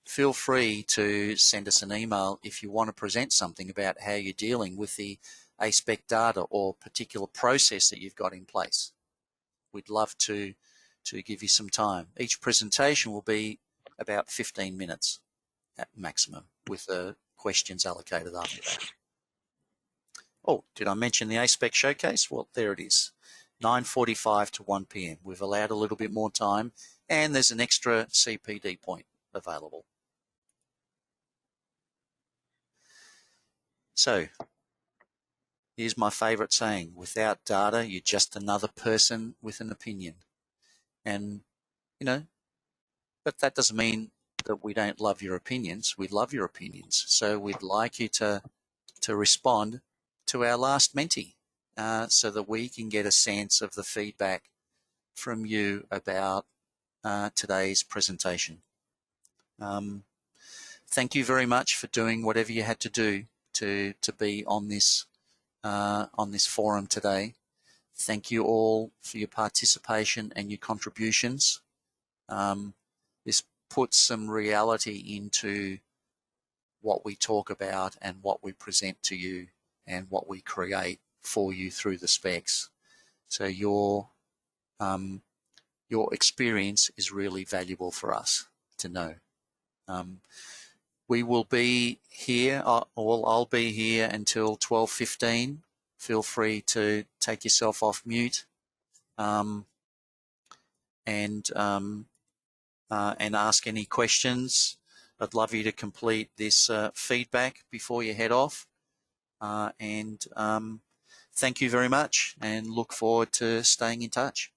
feel free to send us an email if you want to present something about how you're dealing with the A-SPEC data or particular process that you've got in place. We'd love to give you some time. Each presentation will be about 15 minutes at maximum, with questions allocated after that. Oh, did I mention the A-SPEC showcase? Well, there it is, 9:45 to 1 p.m. We've allowed a little bit more time, and there's an extra CPD point available. So, here's my favorite saying: without data, you're just another person with an opinion. And, but that doesn't mean that we don't love your opinions. We love your opinions. So we'd like you to respond to our last Menti so that we can get a sense of the feedback from you about today's presentation. Thank you very much for doing whatever you had to do to be on this forum today. Thank you all for your participation and your contributions. This puts some reality into what we talk about and what we present to you and what we create for you through the specs. So your experience is really valuable for us to know. We will be here, I'll be here until 12:15. Feel free to take yourself off mute and ask any questions. I'd love you to complete this feedback before you head off. Thank you very much and look forward to staying in touch.